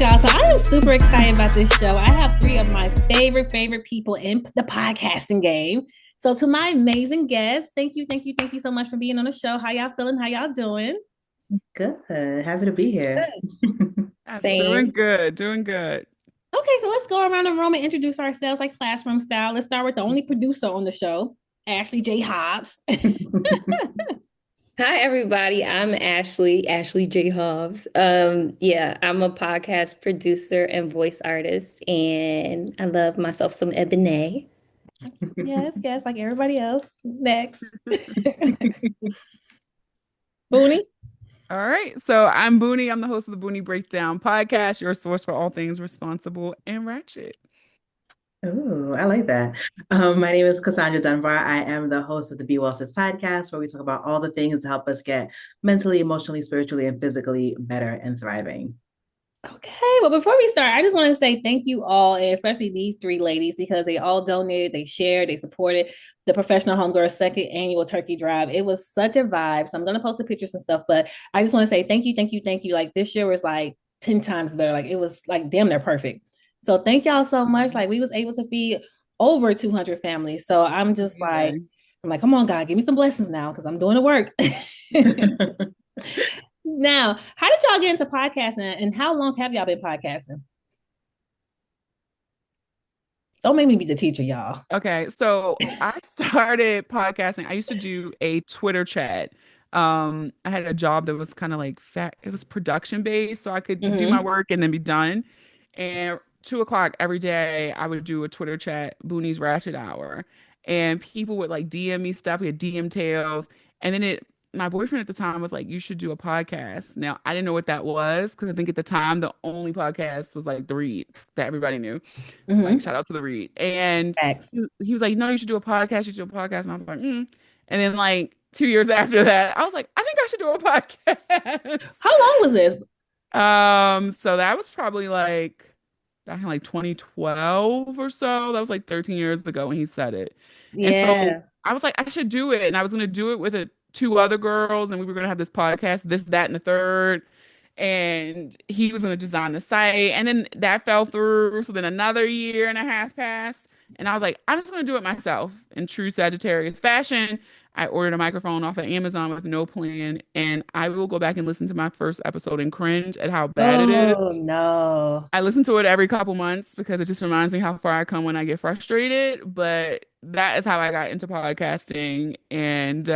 right, y'all. So I am super excited about this show. I have three of my favorite people in the podcasting game. So to my amazing guests, thank you so much for being on the show. How y'all feeling? How y'all doing? Good. Happy to be here. Doing Same. good, doing good. Okay, so let's go around the room and introduce ourselves like classroom style. Let's start with the only producer on the show, Ashley J. Hobbs. Hi, everybody. I'm Ashley J. Hobbs. Yeah, I'm a podcast producer and voice artist, and I love myself some Eboné. Yes, like everybody else. Next. Booney. All right, so I'm Booney. I'm the host of the Booney Breakdown podcast, your source for all things responsible and ratchet. Oh, I like that. My name is Cassandra Dunbar. I am the host of the Be Well Sis podcast, where we talk about all the things to help us get mentally, emotionally, spiritually, and physically better and thriving. Okay, well, before we start, I just want to say thank you all, and especially these three ladies, because they all donated, they shared, they supported the Professional Homegirl second annual turkey drive. It was such a vibe. So I'm going to post the pictures and stuff, but I just want to say thank you. Like this year was like 10 times better. Like it was like damn near perfect. So thank y'all so much. Like we was able to feed over 200 families. So I'm just like, I'm like, come on, God, give me some blessings now because I'm doing the work. Now, how did y'all get into podcasting and how long have y'all been podcasting? Don't make me be the teacher, y'all. Okay, so I started podcasting. I used to do a Twitter chat. I had a job that was kind of like it was production based, so I could do my work and then be done. And 2 o'clock every day, I would do a Twitter chat, Booney's Ratchet Hour, and people would like DM me stuff. We had DM tales, and then my boyfriend at the time was like, "You should do a podcast." Now I didn't know what that was because I think at the time the only podcast was like The Read that everybody knew. Like shout out to The Read, and Thanks. he was like, "No, you should do a podcast. You should do a podcast." And I was like, "Mm." And then like 2 years after that, I was like, "I think I should do a podcast." How long was this? So that was probably like back in like 2012 or so. That was like 13 years ago when he said it. And so Yeah. I was like, I should do it. And I was going to do it with two other girls, and we were going to have this podcast, this, that, and the third. And he was going to design the site. And then that fell through. So then another year and a half passed. And I was like, I'm just going to do it myself in true Sagittarius fashion. I ordered a microphone off of Amazon with no plan, and I will go back and listen to my first episode and cringe at how bad it is. Oh no. I listen to it every couple months because it just reminds me how far I come when I get frustrated. But that is how I got into podcasting. And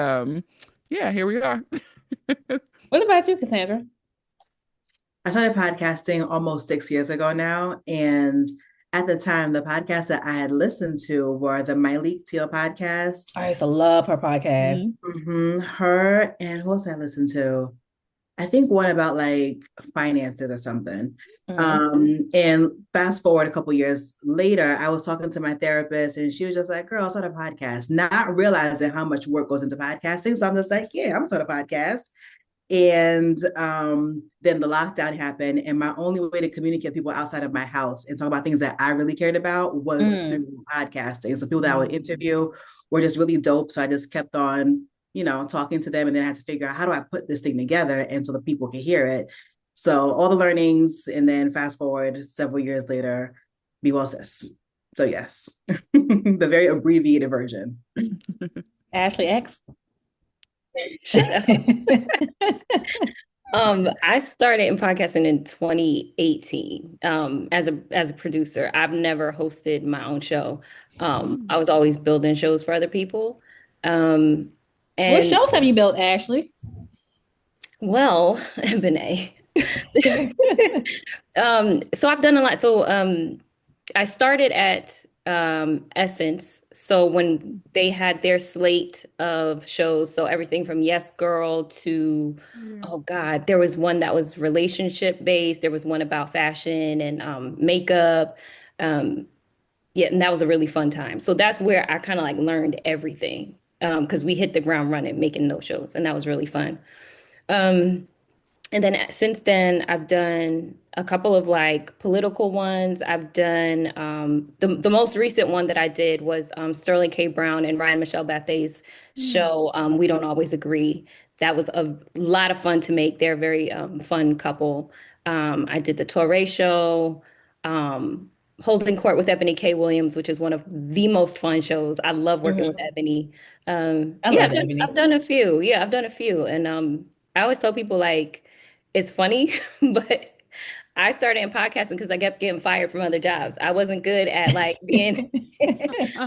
yeah, here we are. What about you, Cassandra? I started podcasting almost 6 years ago now. And at the time, the podcasts that I had listened to were the Myleik podcast. I used to love her podcast. Her and who else I listened to? I think one about like finances or something. And fast forward a couple years later, I was talking to my therapist and she was just like, girl, start a podcast, not realizing how much work goes into podcasting. So I'm just like, yeah, I'm gonna start a podcast. And then the lockdown happened, and my only way to communicate with people outside of my house and talk about things that I really cared about was through podcasting. So people that I would interview were just really dope. So I just kept on, talking to them, and then I had to figure out how do I put this thing together and so that people can hear it. So all the learnings, and then fast forward several years later, Be Well Sis. So yes, the very abbreviated version. Ashley X. I started in podcasting in 2018 as a producer. I've never hosted my own show. I was always building shows for other people. And What shows have you built, Ashley? Well, Eboné. So I've done a lot. So I started at Essence. So when they had their slate of shows, so everything from Yes Girl to, oh God, there was one that was relationship based. There was one about fashion and makeup. Yeah, and that was a really fun time. So that's where I kind of like learned everything because we hit the ground running making those shows, and that was really fun. And then since then, I've done a couple of like political ones. I've done the most recent one that I did was Sterling K. Brown and Ryan Michelle Bethay's show, We Don't Always Agree. That was a lot of fun to make. They're a very fun couple. I did the Torre show, um, Holding Court with Eboni K. Williams, which is one of the most fun shows. I love working with Eboni. I Yeah, love I've Ebony. done a few. Yeah, I've done a few. And I always tell people like it's funny, but I started in podcasting because I kept getting fired from other jobs. I wasn't good at like being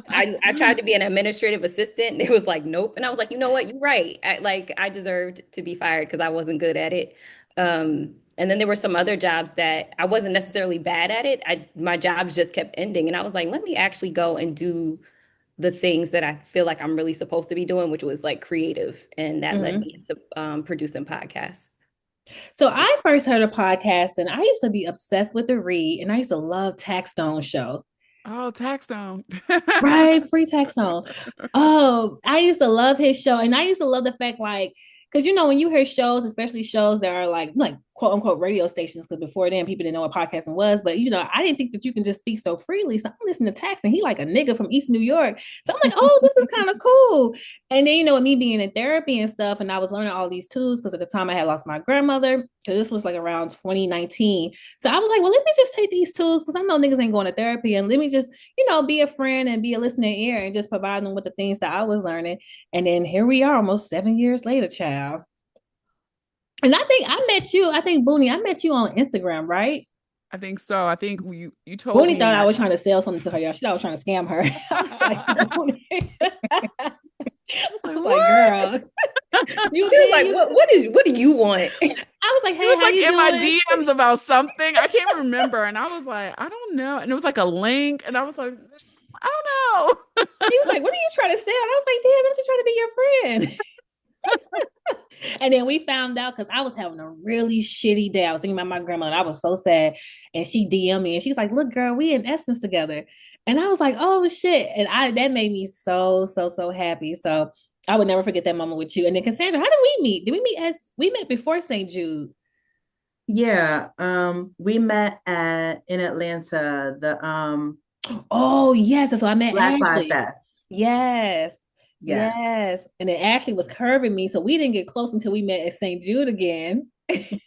I tried to be an administrative assistant. It was like, nope. And I was like, you know what? You're right. I deserved to be fired because I wasn't good at it. And then there were some other jobs that I wasn't necessarily bad at it. My jobs just kept ending. And I was like, let me actually go and do the things that I feel like I'm really supposed to be doing, which was like creative. And that led me into producing podcasts. So I first heard of podcasting. I used to be obsessed with the read, and I used to love Taxstone show. Oh, Taxstone. Right, free Taxstone. Oh, I used to love his show, and I used to love the fact like because when you hear shows, especially shows that are like quote unquote radio stations, because before then people didn't know what podcasting was. But I didn't think that you can just speak so freely. So I'm listening to Tax, and he like a nigga from East New York. So I'm like, oh, this is kind of cool. And then with me being in therapy and stuff, and I was learning all these tools because at the time I had lost my grandmother. Because this was like around 2019. So I was like, well, let me just take these tools because I know niggas ain't going to therapy, and let me just be a friend and be a listening ear and just provide them with the things that I was learning. And then here we are almost 7 years later, child. And I think Booney, I met you on Instagram, right? I think so. I think you told Booney me thought that. I was trying to sell something to her, y'all. She thought I was trying to scam her. I was like, girl. You did like, what do you want? I was like, hey, she was how like you in doing? my DMs about something. I can't remember. And I was like, I don't know. And it was like a link. And I was like, I don't know. He was like, what are you trying to sell? And I was like, damn, I'm just trying to be your friend. And then we found out because I was having a really shitty day. I was thinking about my grandma and I was so sad. And she DM'd me and she's like, look, girl, we in Essence together. And I was like, oh shit. And that made me so, so, so happy. So I would never forget that moment with you. And then Cassandra, how did we meet? Did we meet as we met before St. Jude? Yeah. We met in Atlanta, the Oh yes. So I met Black Lives Ashley. Fest. Yes. Yes. Yes. And then Ashley was curving me. So we didn't get close until we met at St. Jude again. I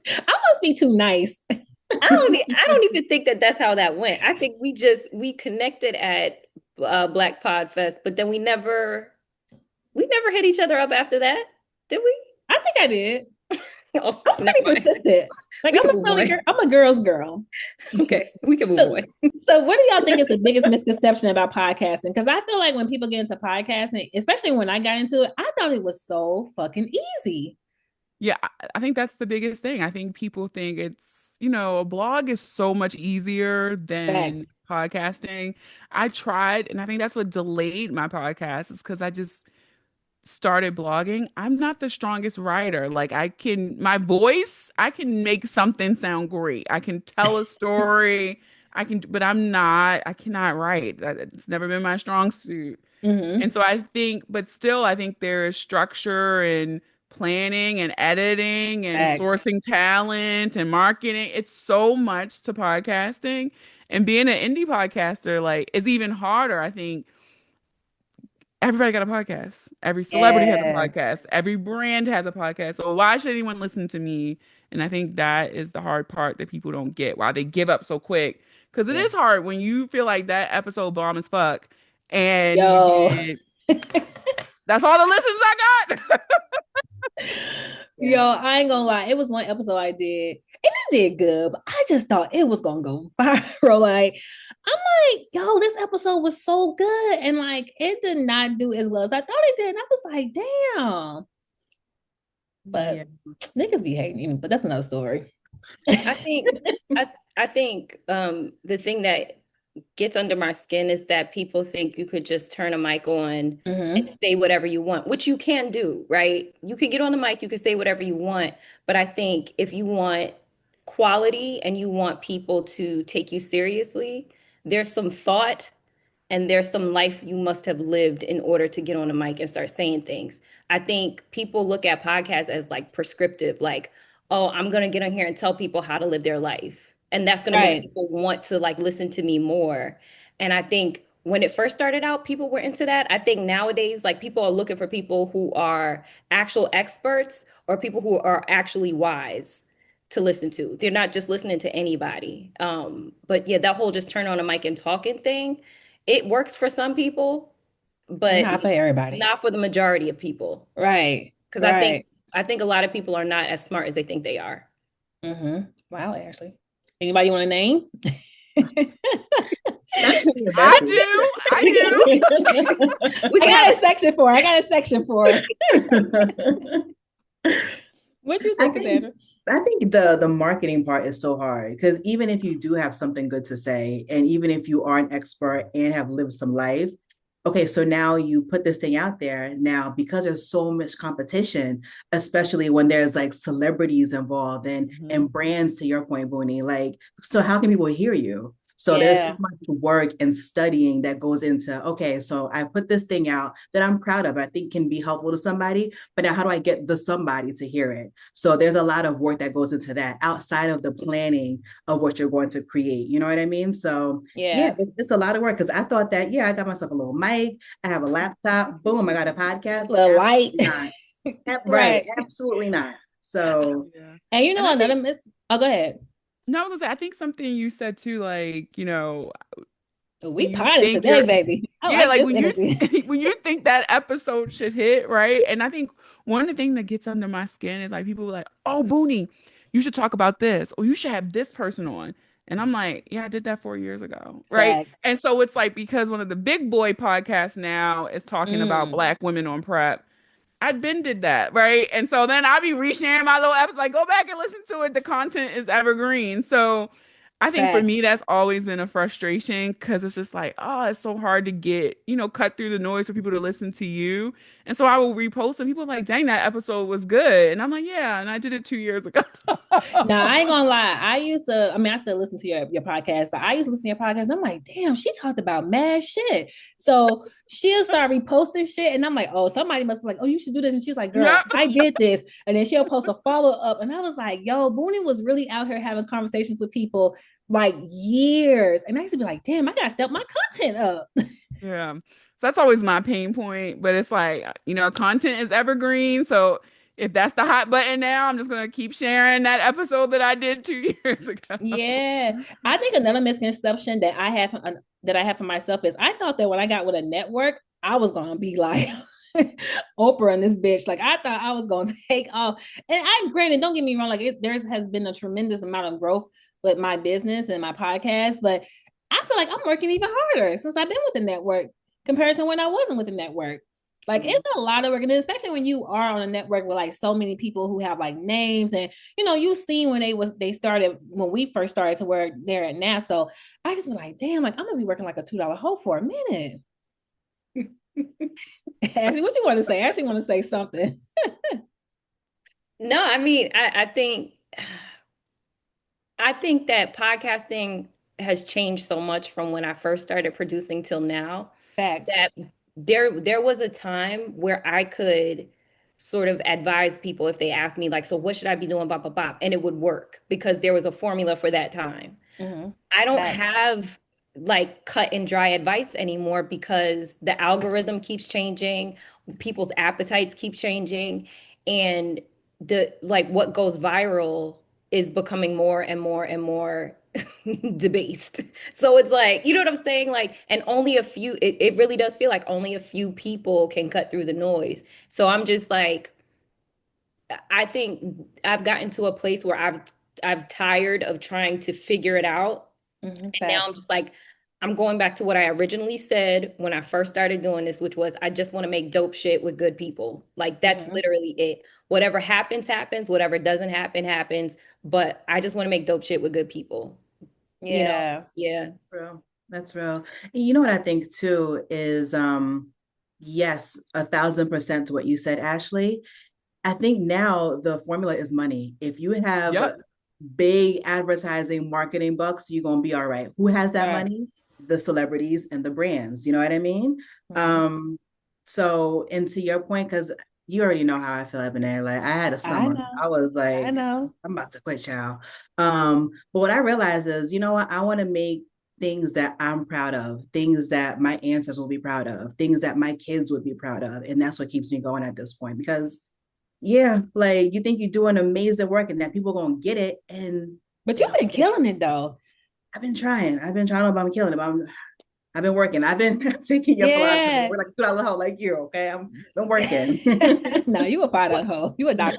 must be too nice. I don't even think that's how that went. I think we connected at Black Pod Fest, but then we never hit each other up after that, did we? I think I did. Oh, I'm pretty persistent. Like I'm a girl's girl. Okay, we can move on. So what do y'all think is the biggest misconception about podcasting? Because I feel like when people get into podcasting, especially when I got into it, I thought it was so fucking easy. Yeah, I think that's the biggest thing. I think people think it's, a blog is so much easier than podcasting. I tried, and I think that's what delayed my podcast is because I just started blogging. I'm not the strongest writer. Like my voice, I can make something sound great. I can tell a story. But I cannot write. It's never been my strong suit. And so but still, I think there is structure and planning and editing and sourcing talent and marketing. It's so much to podcasting, and being an indie podcaster, like, is even harder. I think everybody got a podcast. Every celebrity has a podcast. Every brand has a podcast. So why should anyone listen to me? And I think that is the hard part that people don't get, why they give up so quick. Because it is hard when you feel like that episode bomb as fuck and you get that's all the listens I got. Yo, I ain't gonna lie. It was one episode I did, and it did good, but I just thought it was gonna go viral. Like, I'm like, yo, this episode was so good, and like, it did not do as well as I thought it did. And I was like, damn. But niggas be hating, but that's another story. I think the thing that gets under my skin is that people think you could just turn a mic on and say whatever you want, which you can do, right? You can get on the mic, you can say whatever you want. But I think if you want quality and you want people to take you seriously, there's some thought and there's some life you must have lived in order to get on a mic and start saying things. I think people look at podcasts as like prescriptive, like, oh, I'm going to get on here and tell people how to live their life. And that's going to make people want to like listen to me more. And I think when it first started out, people were into that. I think nowadays, like, people are looking for people who are actual experts or people who are actually wise. to listen to. They're not just listening to anybody. But yeah, that whole just turn on a mic and talking thing, it works for some people, but not for everybody. not for the majority of people. Right. Because right. I think a lot of people are not as smart as they think they are. Wow, Ashley. Anybody want to name? I do. I got a section for it. What you think, Cassandra? I think the marketing part is so hard because even if you do have something good to say, and even if you are an expert and have lived some life, okay, so now you put this thing out there. Now, because there's so much competition, especially when there's like celebrities involved and brands, to your point, Eboné, like, so how can people hear you? So there's so much work and studying that goes into, okay, so I put this thing out that I'm proud of, I think can be helpful to somebody, but now how do I get the somebody to hear it? So there's a lot of work that goes into that outside of the planning of what you're going to create. You know what I mean? So yeah, it's a lot of work because I thought that, I got myself a little mic, I have a laptop, boom, I got a podcast. A light. Right, absolutely not. So, and you know, another miss. Oh, go ahead. No, I was gonna say, I think something you said too, like, we potted today, baby. Like when you think that episode should hit, right? And I think one of the things that gets under my skin is like people are like, oh, Booney, you should talk about this, or you should have this person on. And I'm like, yeah, I did that 4 years ago, right? Facts. And so it's like, because one of the big boy podcasts now is talking about Black women on prep. I'd been did that, right? And so then I'll be resharing my little episodes, like, go back and listen to it. The content is evergreen. So I think for me, that's always been a frustration because it's just like, oh, it's so hard to get, cut through the noise for people to listen to you. And so I will repost and people are like, dang, that episode was good. And I'm like, yeah, and I did it 2 years ago. No, I ain't gonna lie. I still listen to your podcast, but I used to listen to your podcast and I'm like, damn, she talked about mad shit. So she'll start reposting shit and I'm like, oh, somebody must be like, oh, you should do this. And she's like, girl, I did this. And then she'll post a follow-up. And I was like, yo, Booney was really out here having conversations with people like years. And I used to be like, damn, I gotta step my content up. Yeah. So that's always my pain point. But it's like, content is evergreen. So if that's the hot button now, I'm just gonna keep sharing that episode that I did 2 years ago. Yeah. I think another misconception that I have for myself is I thought that when I got with a network, I was gonna be like Oprah and this bitch. Like I thought I was gonna take off. And granted, don't get me wrong, like there has been a tremendous amount of growth with my business and my podcast, but I feel like I'm working even harder since I've been with the network compared to when I wasn't with the network. Like it's a lot of work, and especially when you are on a network with like so many people who have like names, and you've seen when they started when we first started to where they're at now. So I just be like, damn, like I'm gonna be working like a $2 hoe for a minute. Ashley, what you want to say? I actually want to say something. No, I mean, I think that podcasting has changed so much from when I first started producing till now. Facts. That there was a time where I could sort of advise people if they asked me like, so what should I be doing, bop, bop, bop, and it would work because there was a formula for that time. I don't have like cut and dry advice anymore because the algorithm keeps changing, people's appetites keep changing, and what goes viral is becoming more and more and more debased. So it's like, you know what I'm saying? Like, and only a few, it really does feel like only a few people can cut through the noise. So I'm just like, I think I've gotten to a place where I've tired of trying to figure it out. And now I'm just like, I'm going back to what I originally said when I first started doing this, which was I just want to make dope shit with good people. Like that's literally it. Whatever happens, happens. Whatever doesn't happen, happens. But I just want to make dope shit with good people. Yeah. Yeah. That's real. And you know what I think too is, yes, 1,000% to what you said, Ashley. I think now the formula is money. If you have big advertising marketing bucks, you're going to be all right. Who has that money? The celebrities and the brands. You know what I mean? So, and to your point, because you already know how I feel, Eboné. Like I had a summer. I was like, I'm about to quit, child. But what I realized is, you know what? I want to make things that I'm proud of, things that my ancestors will be proud of, things that my kids would be proud of. And that's what keeps me going at this point, because yeah, like you think you're doing amazing work and that people are gonna get it, and But they you've don't been get it. killing it though. I've been trying. I've been trying to, I'm killing it. I've been working. I've been taking your philosophy. Yeah. We're like $2 hoe, like you, okay? I'm been working. No, you a fight hoe. You a doctor.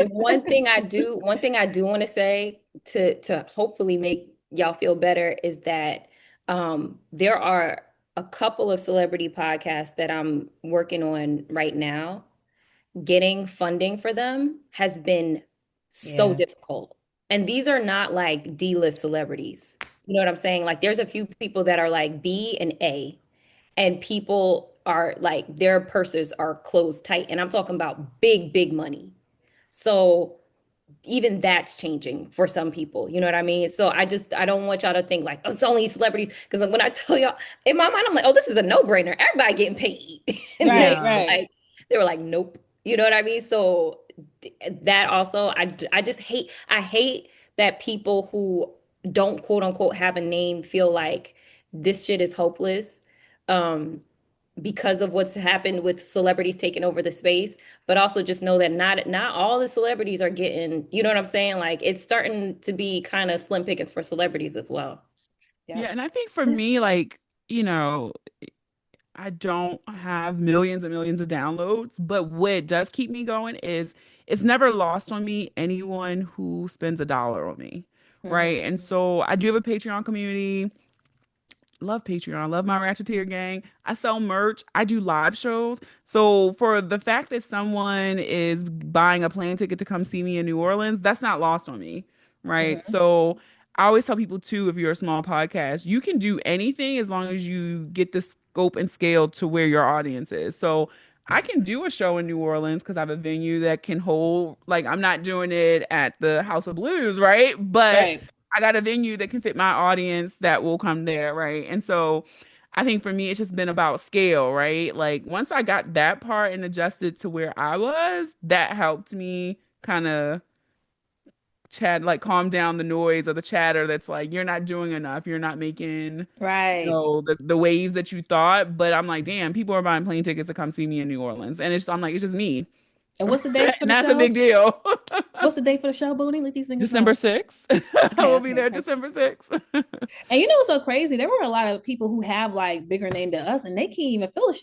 One thing I do want to say to hopefully make y'all feel better is that there are a couple of celebrity podcasts that I'm working on right now. Getting funding for them has been so Yeah. difficult. And these are not like D-list celebrities. You know what I'm saying? Like there's a few people that are like B and A, and people are like their purses are closed tight. And I'm talking about big, big money. So even that's changing for some people. You know what I mean? So I don't want y'all to think like, oh, it's only celebrities. Because when I tell y'all, in my mind, I'm like, oh, this is a no-brainer. Everybody getting paid. And Right, Yeah. right. they were like, nope. You know what I mean? So that also, I just hate, I hate that people who don't quote unquote have a name feel like this shit is hopeless. Um, because of what's happened with celebrities taking over the space, but also just know that not all the celebrities are getting, you know what I'm saying? Like it's starting to be kind of slim pickings for celebrities as well. Yeah. Yeah, and I think for me, like, you know, I don't have millions and millions of downloads, but what does keep me going is it's never lost on me anyone who spends $1 on me, right? Mhm. And so I do have a Patreon community. Love Patreon, love my Ratcheteer gang. I sell merch, I do live shows. So for the fact that someone is buying a plane ticket to come see me in New Orleans, that's not lost on me, right? Mhm. So I always tell people too, if you're a small podcast, you can do anything as long as you get the scope and scale to where your audience is. So I can do a show in New Orleans because I have a venue that can hold, like, I'm not doing it at the House of Blues, right? But Right. I got a venue that can fit my audience that will come there, right? And so I think for me, it's just been about scale, right? Like once I got that part and adjusted to where I was, that helped me kind of chat, like calm down the noise of the chatter that's like, you're not doing enough, you're not making, Right. the waves that you thought. But I'm like, damn, people are buying plane tickets to come see me in New Orleans. And it's, I'm like, it's just me. And what's the date for And the that's a show? big deal. What's the date for the show, Booty? Let these niggas December know. 6th. I Okay, will be okay, there okay. December 6th. And you know what's so crazy? There were a lot of people who have like bigger name than us, and they can't even fill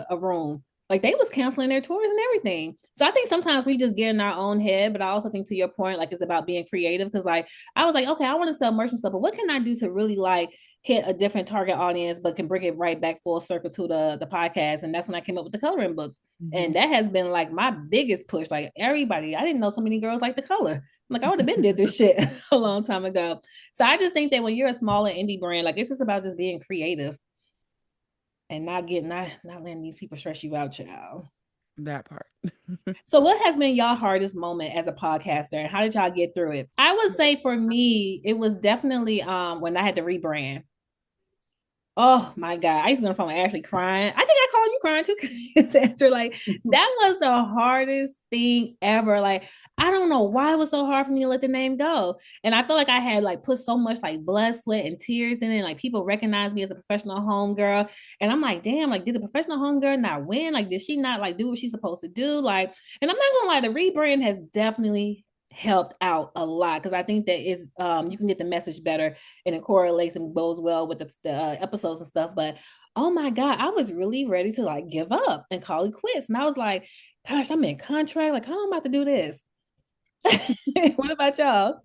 a room. Like they was canceling their tours and everything. So I think sometimes we just get in our own head. But I also think to your point, like it's about being creative. Because like I was like, okay, I want to sell merch and stuff, but what can I do to really like hit a different target audience, but can bring it right back full circle to the podcast? And that's when I came up with the coloring books, and that has been like my biggest push. Like everybody, I didn't know so many girls like the color. Like I would have been did this shit a long time ago. So I just think that when you're a smaller indie brand, like it's just about just being creative and not letting these people stress you out, child. That part. So what has been y'all hardest moment as a podcaster and how did y'all get through it? I would say for me, it was definitely when I had to rebrand. Oh my God. I used to be on the phone with Ashley crying. I think I called you crying too, Sandra. Like, that was the hardest thing ever. Like, I don't know why it was so hard for me to let the name go. And I feel like I had like put so much like blood, sweat, and tears in it. Like, people recognize me as a professional homegirl. And I'm like, damn, like, did the professional homegirl not win? Like, did she not like do what she's supposed to do? Like, and I'm not gonna lie, the rebrand has definitely helped out a lot because I think that is you can get the message better and it correlates and goes well with the episodes and stuff. But oh my God, I was really ready to like give up and call it quits. And I was like, gosh, I'm in contract. Like, how am I about to do this? What about y'all?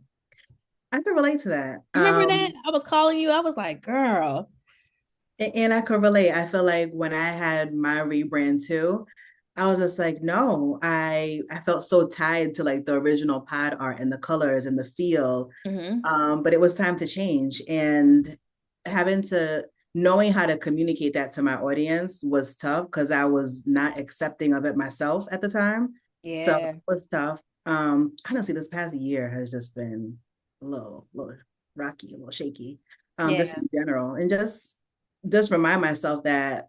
I can relate to that. You remember that? I was calling you. I was like, girl. And I could relate. I feel like when I had my rebrand too, I was just like, no, I felt so tied to like the original pod art and the colors and the feel. Mm-hmm. But it was time to change. And having to knowing how to communicate that to my audience was tough because I was not accepting of it myself at the time. So Yeah. it was tough. Honestly, this past year has just been a little rocky, a little shaky. Just Yeah. in general. And just remind myself that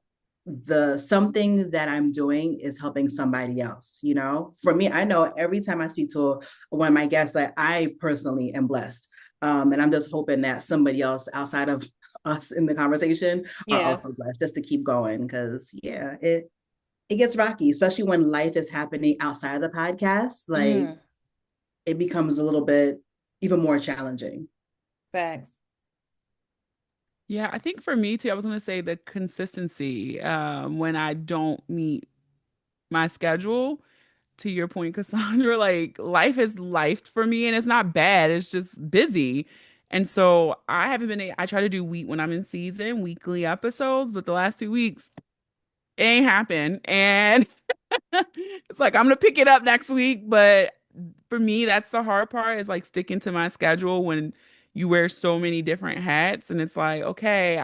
the something that I'm doing is helping somebody else. You know, for me, I know every time I speak to one of my guests, that I personally am blessed. And I'm just hoping that somebody else outside of us in the conversation are Yeah. also blessed just to keep going. Cause yeah, it it gets rocky, especially when life is happening outside of the podcast. Like it becomes a little bit even more challenging. Facts. Yeah, I think for me too, I was going to say the consistency when I don't meet my schedule. To your point, Cassandra, like life is life for me and it's not bad. It's just busy. And so I haven't been, I try to do when I'm in season, weekly episodes, but the last 2 weeks, it ain't happened. And it's like, I'm going to pick it up next week. But for me, that's the hard part is like sticking to my schedule when you wear so many different hats. And it's like, okay,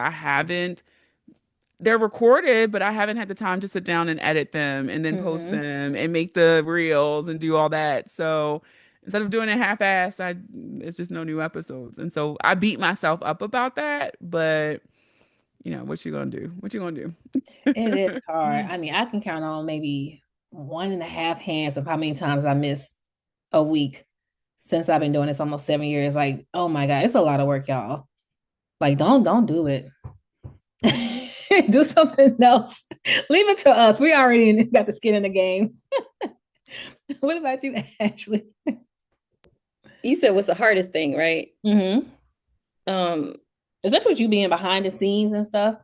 they're recorded, but I haven't had the time to sit down and edit them and then post them and make the reels and do all that. So instead of doing it half-assed, it's just no new episodes. And so I beat myself up about that, but what you gonna do? What you gonna do? It is hard. I mean, I can count on maybe 1.5 hands of how many times I miss a week since I've been doing this almost 7 years. Like, oh my God, it's a lot of work, y'all. Like, don't do it. Do something else. Leave it to us. We already got the skin in the game. What about you, Ashley? You said what's the hardest thing, right? Especially with you being behind the scenes and stuff.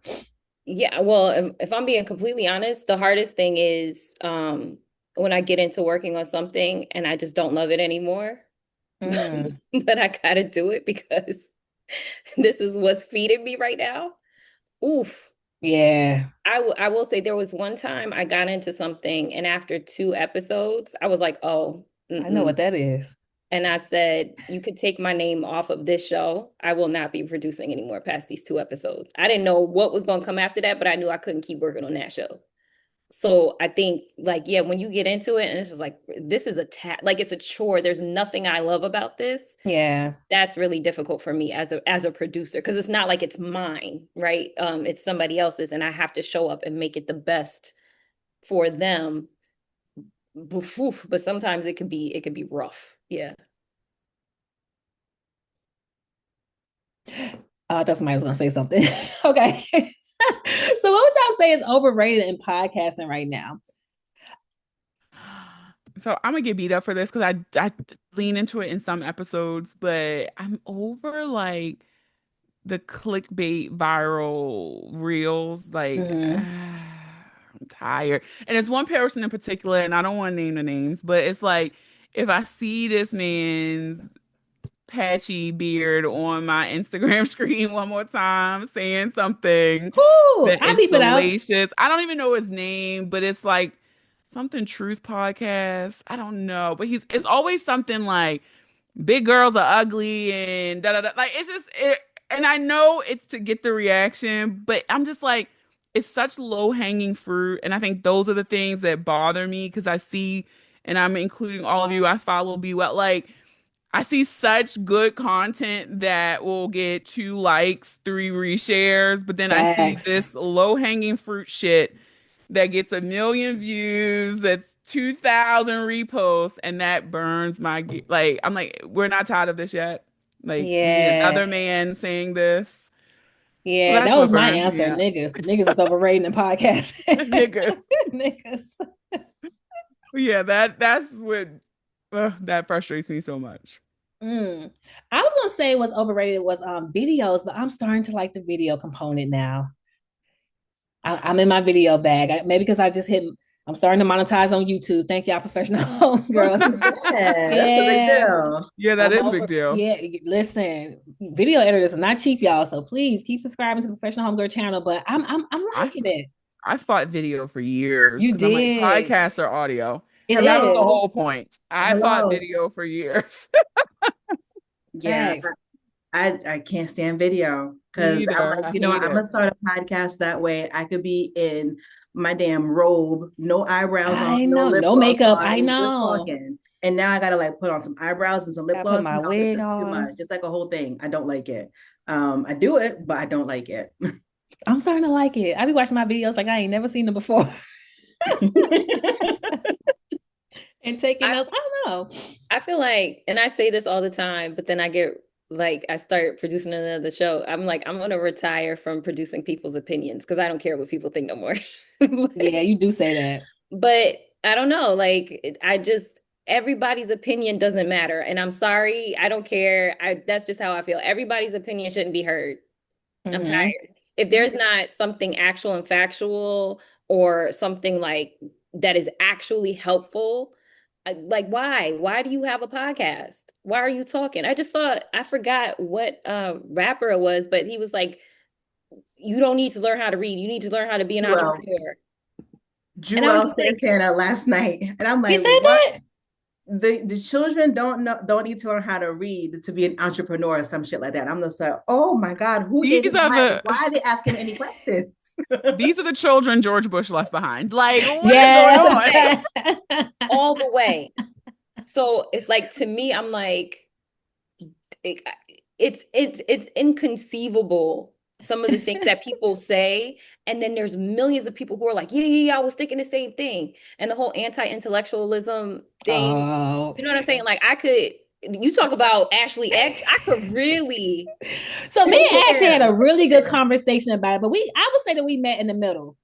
Yeah, well, if I'm being completely honest, the hardest thing is when I get into working on something and I just don't love it anymore. But I gotta do it because this is what's feeding me right now. Oof. Yeah. I will say there was one time I got into something and after 2 episodes, I was like, oh, I know what that is. And I said, you could take my name off of this show. I will not be producing anymore past these 2 episodes. I didn't know what was going to come after that, but I knew I couldn't keep working on that show. So I think like, yeah, when you get into it and it's just like, this is like it's a chore. There's nothing I love about this. Yeah. That's really difficult for me as a producer because it's not like it's mine, right? It's somebody else's and I have to show up and make it the best for them. But sometimes it could be rough. Yeah. I thought somebody was going to say something. Okay. So what would y'all say is overrated in podcasting right now? So I'm gonna get beat up for this because I lean into it in some episodes, but I'm over like the clickbait viral reels. Like I'm tired. And it's one person in particular, and I don't want to name the names, but it's like if I see this man's patchy beard on my Instagram screen one more time saying something that is salacious. I don't even know his name, but it's like something Truth Podcast. I don't know, but it's always something like big girls are ugly and da da da. Like and I know it's to get the reaction, but I'm just like it's such low hanging fruit, and I think those are the things that bother me because I see, and I'm including all of you. I follow Be Well, like. I see such good content that will get 2 likes, 3 reshares, but then I see this low-hanging fruit shit that gets 1 million views, that's 2,000 reposts, and that burns my like. I'm like, we're not tired of this yet. Like, we need another man saying this. Yeah, so that was my answer. Niggas is overrated in podcasts. Niggas. Yeah, that's what. That frustrates me so much. I was gonna say what's overrated was videos, but I'm starting to like the video component now. I'm in my video bag. Maybe because I'm starting to monetize on YouTube. Thank y'all, Professional Homegirls. That's a big deal. Yeah, that is a big deal. Yeah, listen, video editors are not cheap, y'all. So please keep subscribing to the Professional Homegirl channel. But I'm liking it. I fought video for years. You did. I'm like, podcasts are audio. That was the whole point. I fought video for years. Yeah, I can't stand video because I'm like, I'm gonna start a podcast that way I could be in my damn robe, no eyebrows on, no makeup. On, I know. And now I gotta like put on some eyebrows and some lip gloss. My wig on. Too much. It's like a whole thing. I don't like it. I do it, but I don't like it. I'm starting to like it. I be watching my videos like I ain't never seen them before. And taking those, I don't know. I feel like, and I say this all the time, but then I get like I start producing another show, I'm like, I'm gonna retire from producing people's opinions because I don't care what people think no more. Yeah, you do say that. But I don't know, like I just everybody's opinion doesn't matter. And I'm sorry, I don't care. That's just how I feel. Everybody's opinion shouldn't be heard. I'm tired. If there's not something actual and factual or something like that is actually helpful, like why? Why do you have a podcast? Why are you talking? I just saw, I forgot what rapper it was, but he was like, you don't need to learn how to read. You need to learn how to be an Well, entrepreneur. And I was Jewel just like, Santana last night, and I'm He like, said what? that? The children don't need to learn how to read to be an entrepreneur or some shit like that. I'm just like, oh my God, who is These are why, the why are they asking any questions? these are the children George Bush left behind. Like, what is Yes. going on? all the way. So it's like, to me, I'm like, it, it's inconceivable, some of the things that people say, and then there's millions of people who are like, yeah, I was thinking the same thing. And the whole anti-intellectualism thing, Oh. you know what I'm saying? Like, I could, you talk about Ashley X, I could really. So me and Ashley had a really good conversation about it, but I would say that we met in the middle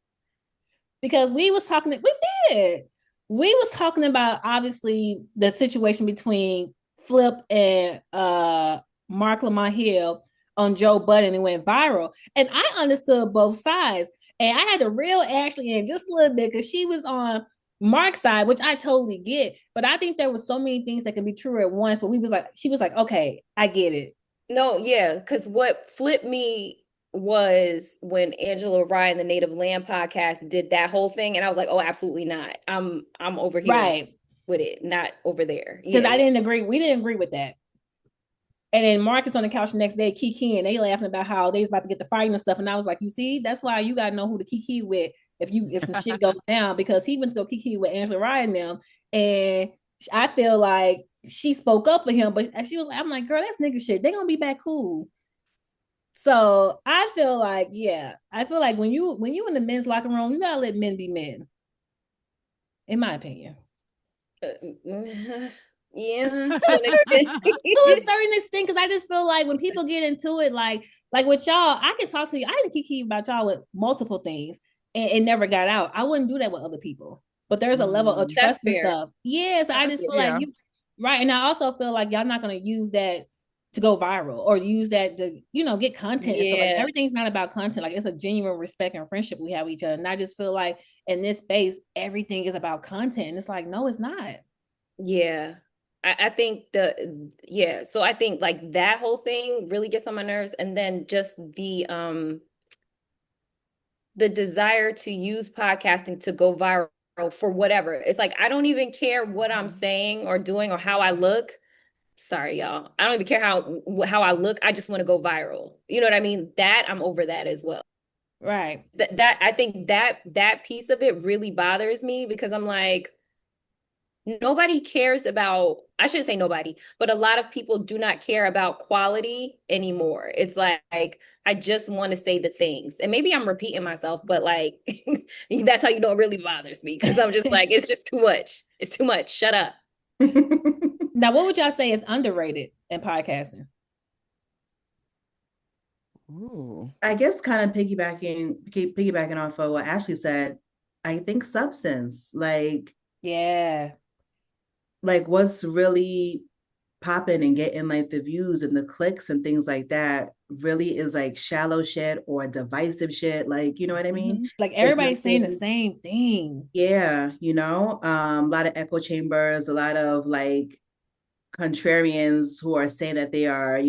because we was talking. We did. We was talking about obviously the situation between Flip and Mark Lamont Hill on Joe Budden, and it went viral. And I understood both sides, and I had to reel Ashley in just a little bit because she was on Mark's side, which I totally get. But I think there was so many things that can be true at once. But she was like, okay, I get it. No, yeah, because what flipped me was when Angela Rye, the Native Land podcast, did that whole thing, and I was like, oh, absolutely not. I'm over here Right. with it, not over there. Because Yeah. I didn't agree. We didn't agree with that. And then Marcus on the couch the next day, 𝐾𝐿, and they laughing about how they was about to get the fighting and stuff. And I was like, you see, that's why you gotta know who to 𝐾𝐿 with if some shit goes down, because he went to go 𝐾𝐿 with Angela Rye and them. And I feel like she spoke up for him, but she was like, I'm like, girl, that's nigga shit. They gonna be back cool. So I feel like, when you in the men's locker room, you gotta let men be men. In my opinion. Yeah. To a certain extent, because I just feel like when people get into it, like with y'all, I can talk to you. I didn't 𝐾𝐿 about y'all with multiple things, and it never got out. I wouldn't do that with other people, but there's a level of trust and stuff. Yes, I just feel like you right, and I also feel like y'all not gonna use that to go viral or use that to get content. Yeah. So like everything's not about content. Like it's a genuine respect and friendship we have with each other, and I just feel like in this space everything is about content, and it's like no, it's not. Yeah. I think so I think like that whole thing really gets on my nerves, and then just the desire to use podcasting to go viral for whatever. It's like I don't even care what I'm saying or doing or how I look. Sorry, y'all. I don't even care how I look. I just want to go viral. You know what I mean? That I'm over that as well. Right. That I think that piece of it really bothers me, because I'm like, nobody cares about, I shouldn't say nobody, but a lot of people do not care about quality anymore. It's like I just want to say the things. And maybe I'm repeating myself, but like that's how you know it really bothers me, because I'm just like, it's just too much. It's too much. Shut up. Now, what would y'all say is underrated in podcasting? Ooh. I guess kind of piggybacking off of what Ashley said, I think substance, like what's really popping and getting like the views and the clicks and things like that really is like shallow shit or divisive shit. Like, you know what I mean? Like everybody's saying the same thing. Yeah, a lot of echo chambers, a lot of like contrarians who are saying that they are, I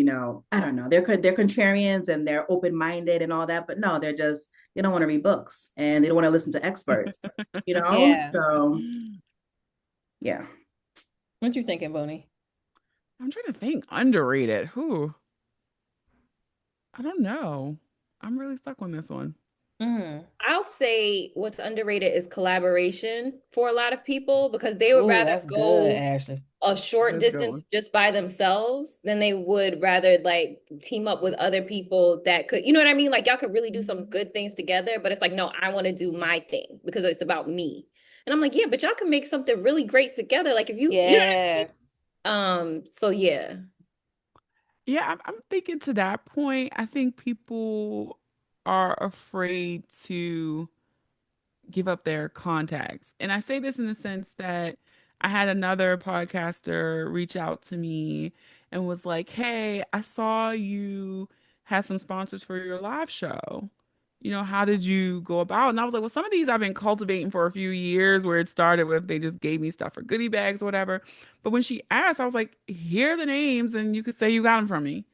don't know, they're contrarians and they're open-minded and all that, but no, they don't want to read books and they don't want to listen to experts, Yeah. So yeah. What you thinking, Eboné? I'm trying to think. Underrated. Who? I don't know. I'm really stuck on this one. I'll say what's underrated is collaboration for a lot of people, because they would rather go a short distance just by themselves than they would rather like team up with other people that could, you know what I mean? Like y'all could really do some good things together, but it's like, no, I want to do my thing because it's about me. And I'm like, yeah, but y'all can make something really great together. Like if you, you know what I mean? So yeah. Yeah, I'm thinking to that point. I think people are afraid to give up their contacts. And I say this in the sense that I had another podcaster reach out to me and was like, "Hey, I saw you had some sponsors for your live show. How did you go about?" And I was like, "Well, some of these I've been cultivating for a few years, where it started with they just gave me stuff for goodie bags or whatever." But when she asked, I was like, "Here are the names, and you could say you got them from me."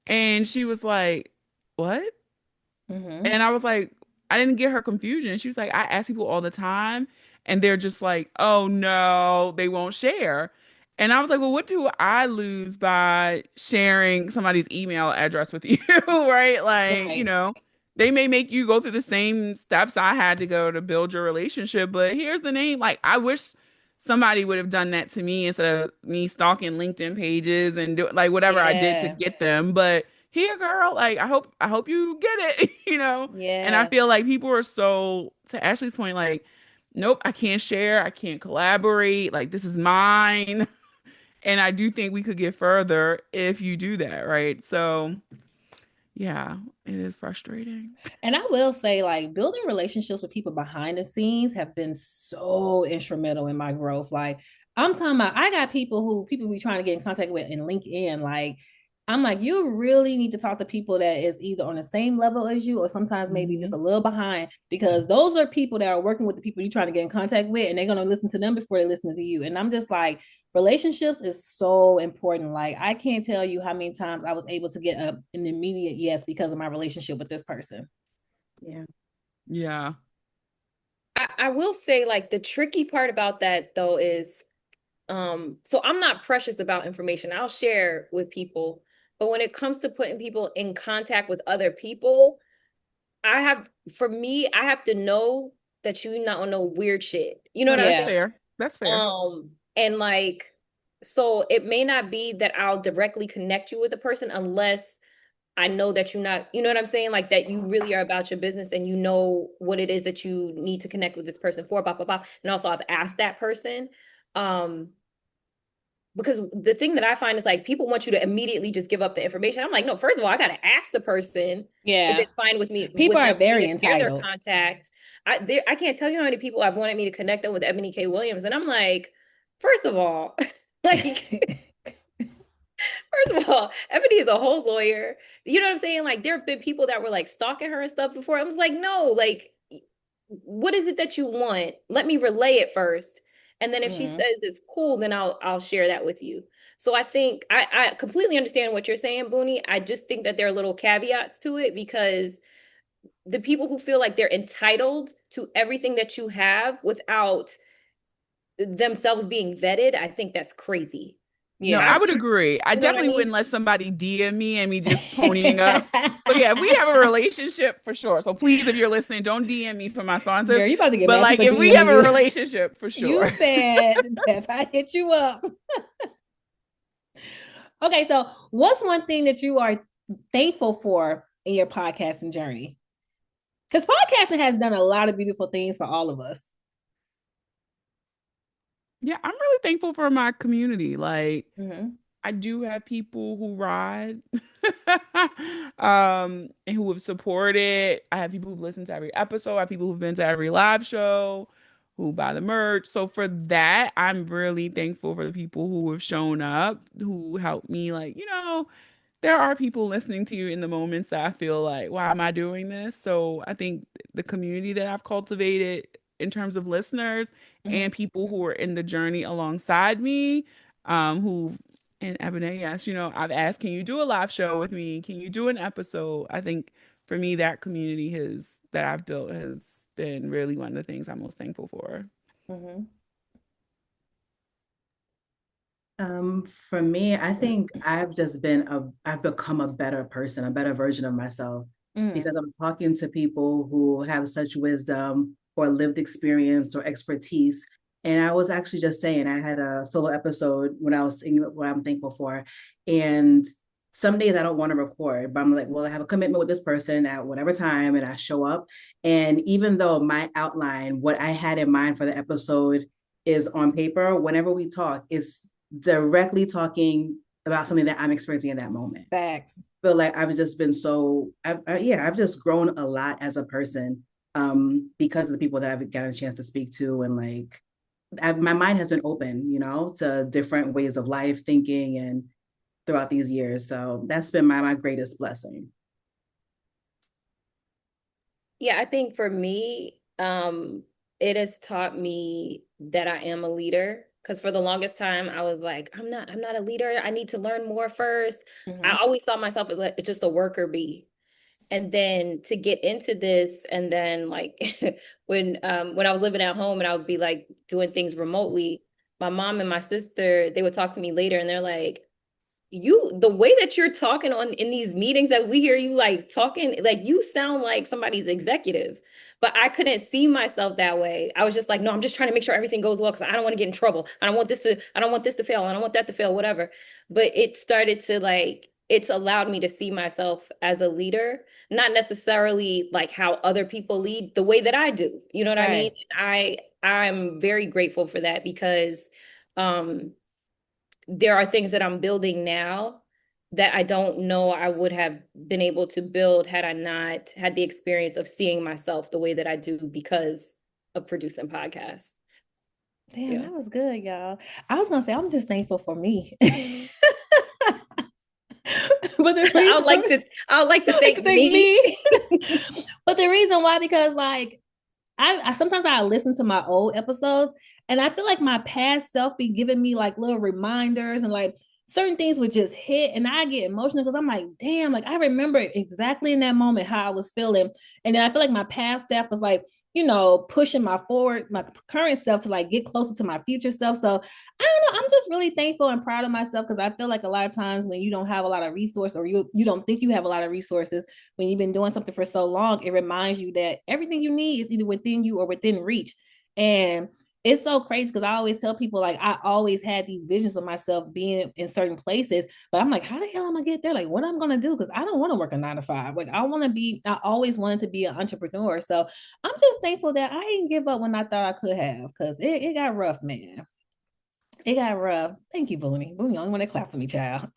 And she was like, "What?" Mm-hmm. And I was like, I didn't get her confusion. She was like, I ask people all the time, and they're just like, oh no, they won't share. And I was like, well, what do I lose by sharing somebody's email address with you? Right? Like, Right. they may make you go through the same steps I had to go to build your relationship, but here's the name. Like, I wish somebody would have done that to me instead of me stalking LinkedIn pages and do like whatever I did to Yeah. get them. But here, girl, like I hope you get it. And I Yeah. feel like people are so, to Ashley's point, like, nope, I can't share, I can't collaborate, like this is mine. And I do think we could get further if you do that, right? So yeah, it is frustrating. And I will say, like, building relationships with people behind the scenes have been so instrumental in my growth. Like, I'm talking about, I got people be trying to get in contact with in LinkedIn. Like, I'm like, you really need to talk to people that is either on the same level as you or sometimes maybe just Mhm. a little behind, because those are people that are working with the people you're trying to get in contact with, and they're going to listen to them before they listen to you. And I'm just like, relationships is so important. Like, I can't tell you how many times I was able to get an immediate yes because of my relationship with this person. Yeah. Yeah. I will say, like, the tricky part about that though is, so I'm not precious about information. I'll share with people, but when it comes to putting people in contact with other people, for me, I have to know that you not on no weird shit. You know No, what I'm that's Yeah. saying? fair. That's fair. And like, so it may not be that I'll directly connect you with a person unless I know that you're not, you know what I'm saying? Like that you really are about your business and you know what it is that you need to connect with this person for, blah, blah, blah. And also I've asked that person. Um, because the thing that I find is like people want you to immediately just give up the information. I'm like, no, first of all, I gotta ask the person if Yeah. it's fine with me People with are them for me very to share their entitled. contacts. I can't tell you how many people have wanted me to connect them with Eboni K. Williams. And I'm like, first of all, like first of all, Ebony is a whole lawyer. You know what I'm saying? Like, there have been people that were like stalking her and stuff before. I was like, no, like, what is it that you want? Let me relay it first. And then if she says Mhm. it's cool, then I'll share that with you. So I think I completely understand what you're saying, Booney. I just think that there are little caveats to it because the people who feel like they're entitled to everything that you have without themselves being vetted, I think that's crazy. No, Yeah. I would agree. I You know what I definitely mean? wouldn't let somebody DM me and me just ponying up. So yeah, if we have a relationship for sure. So please, if you're listening, don't DM me for my sponsors. Girl, you about to get But mad like people if we DMing have a you. relationship for You sure. said that if I hit you up. Okay, so what's one thing that you are thankful for in your podcasting journey? Because podcasting has done a lot of beautiful things for all of us. Yeah, I'm really thankful for my community. Like Mm-hmm. I do have people who ride and who have supported. I have people who've listened to every episode. I have people who've been to every live show, who buy the merch. So for that, I'm really thankful for the people who have shown up, who helped me like, there are people listening to you in the moments that I feel like, why am I doing this? So I think the community that I've cultivated in terms of listeners Mm-hmm. and people who are in the journey alongside me, who and Eboné, yes, I've asked, can you do a live show with me? Can you do an episode? I think for me, that community that I've built has been really one of the things I'm most thankful for. Mm-hmm. For me, I think I've become a better person, a better version of myself, Mm-hmm. because I'm talking to people who have such wisdom or lived experience or expertise. And I was actually just saying, I had a solo episode when I was saying what I'm thankful for. And some days I don't want to record, but I'm like, well, I have a commitment with this person at whatever time, and I show up. And even though my outline, what I had in mind for the episode is on paper, whenever we talk, it's directly talking about something that I'm experiencing in that moment. Facts. I feel like I've just been I've just grown a lot as a person because of the people that I've gotten a chance to speak to, and like my mind has been open, you know, to different ways of life thinking and throughout these years. So that's been my greatest blessing. Yeah, I think for me, it has taught me that I am a leader. Because for the longest time, I was like, I'm not a leader. I need to learn more first. I always saw myself as like just a worker bee. And then to get into this, and then like when I was living at home and I would be like doing things remotely, my mom and my sister, they would talk to me later and they're like, the way that you're talking in these meetings that we hear you like talking, like you sound like somebody's executive. But I couldn't see myself that way. I was just like, no, I'm just trying to make sure everything goes well because I don't want to get in trouble. I don't want this to fail. I don't want that to fail, whatever. But it started to like, it's allowed me to see myself as a leader, not necessarily like how other people lead the way that I do. You know what I mean? I'm very grateful for that because there are things that I'm building now that I don't know I would have been able to build had I not had the experience of seeing myself the way that I do because of producing podcasts. Damn, that was good, y'all. I was gonna say I'm just thankful for me. But the reason I would like to thank me. But the reason why, because like I sometimes I listen to my old episodes and I feel like my past self be giving me like little reminders, and like certain things would just hit and I get emotional because I'm like, damn, like I remember exactly in that moment how I was feeling. And then I feel like my past self was like, you know, pushing my current self to like get closer to my future self. So I don't know, I'm just really thankful and proud of myself because I feel like a lot of times when you don't have a lot of resources, or you don't think you have a lot of resources, when you've been doing something for so long, it reminds you that everything you need is either within you or within reach. And it's so crazy because I always tell people, like, I always had these visions of myself being in certain places, but I'm like, how the hell am I gonna get there? Like, what am I gonna do? Because I don't want to work a 9 to 5. Like, I always wanted to be an entrepreneur. So I'm just thankful that I didn't give up when I thought I could have, because it got rough, man. It got rough. Thank you, Booney. Booney, only want to clap for me, child.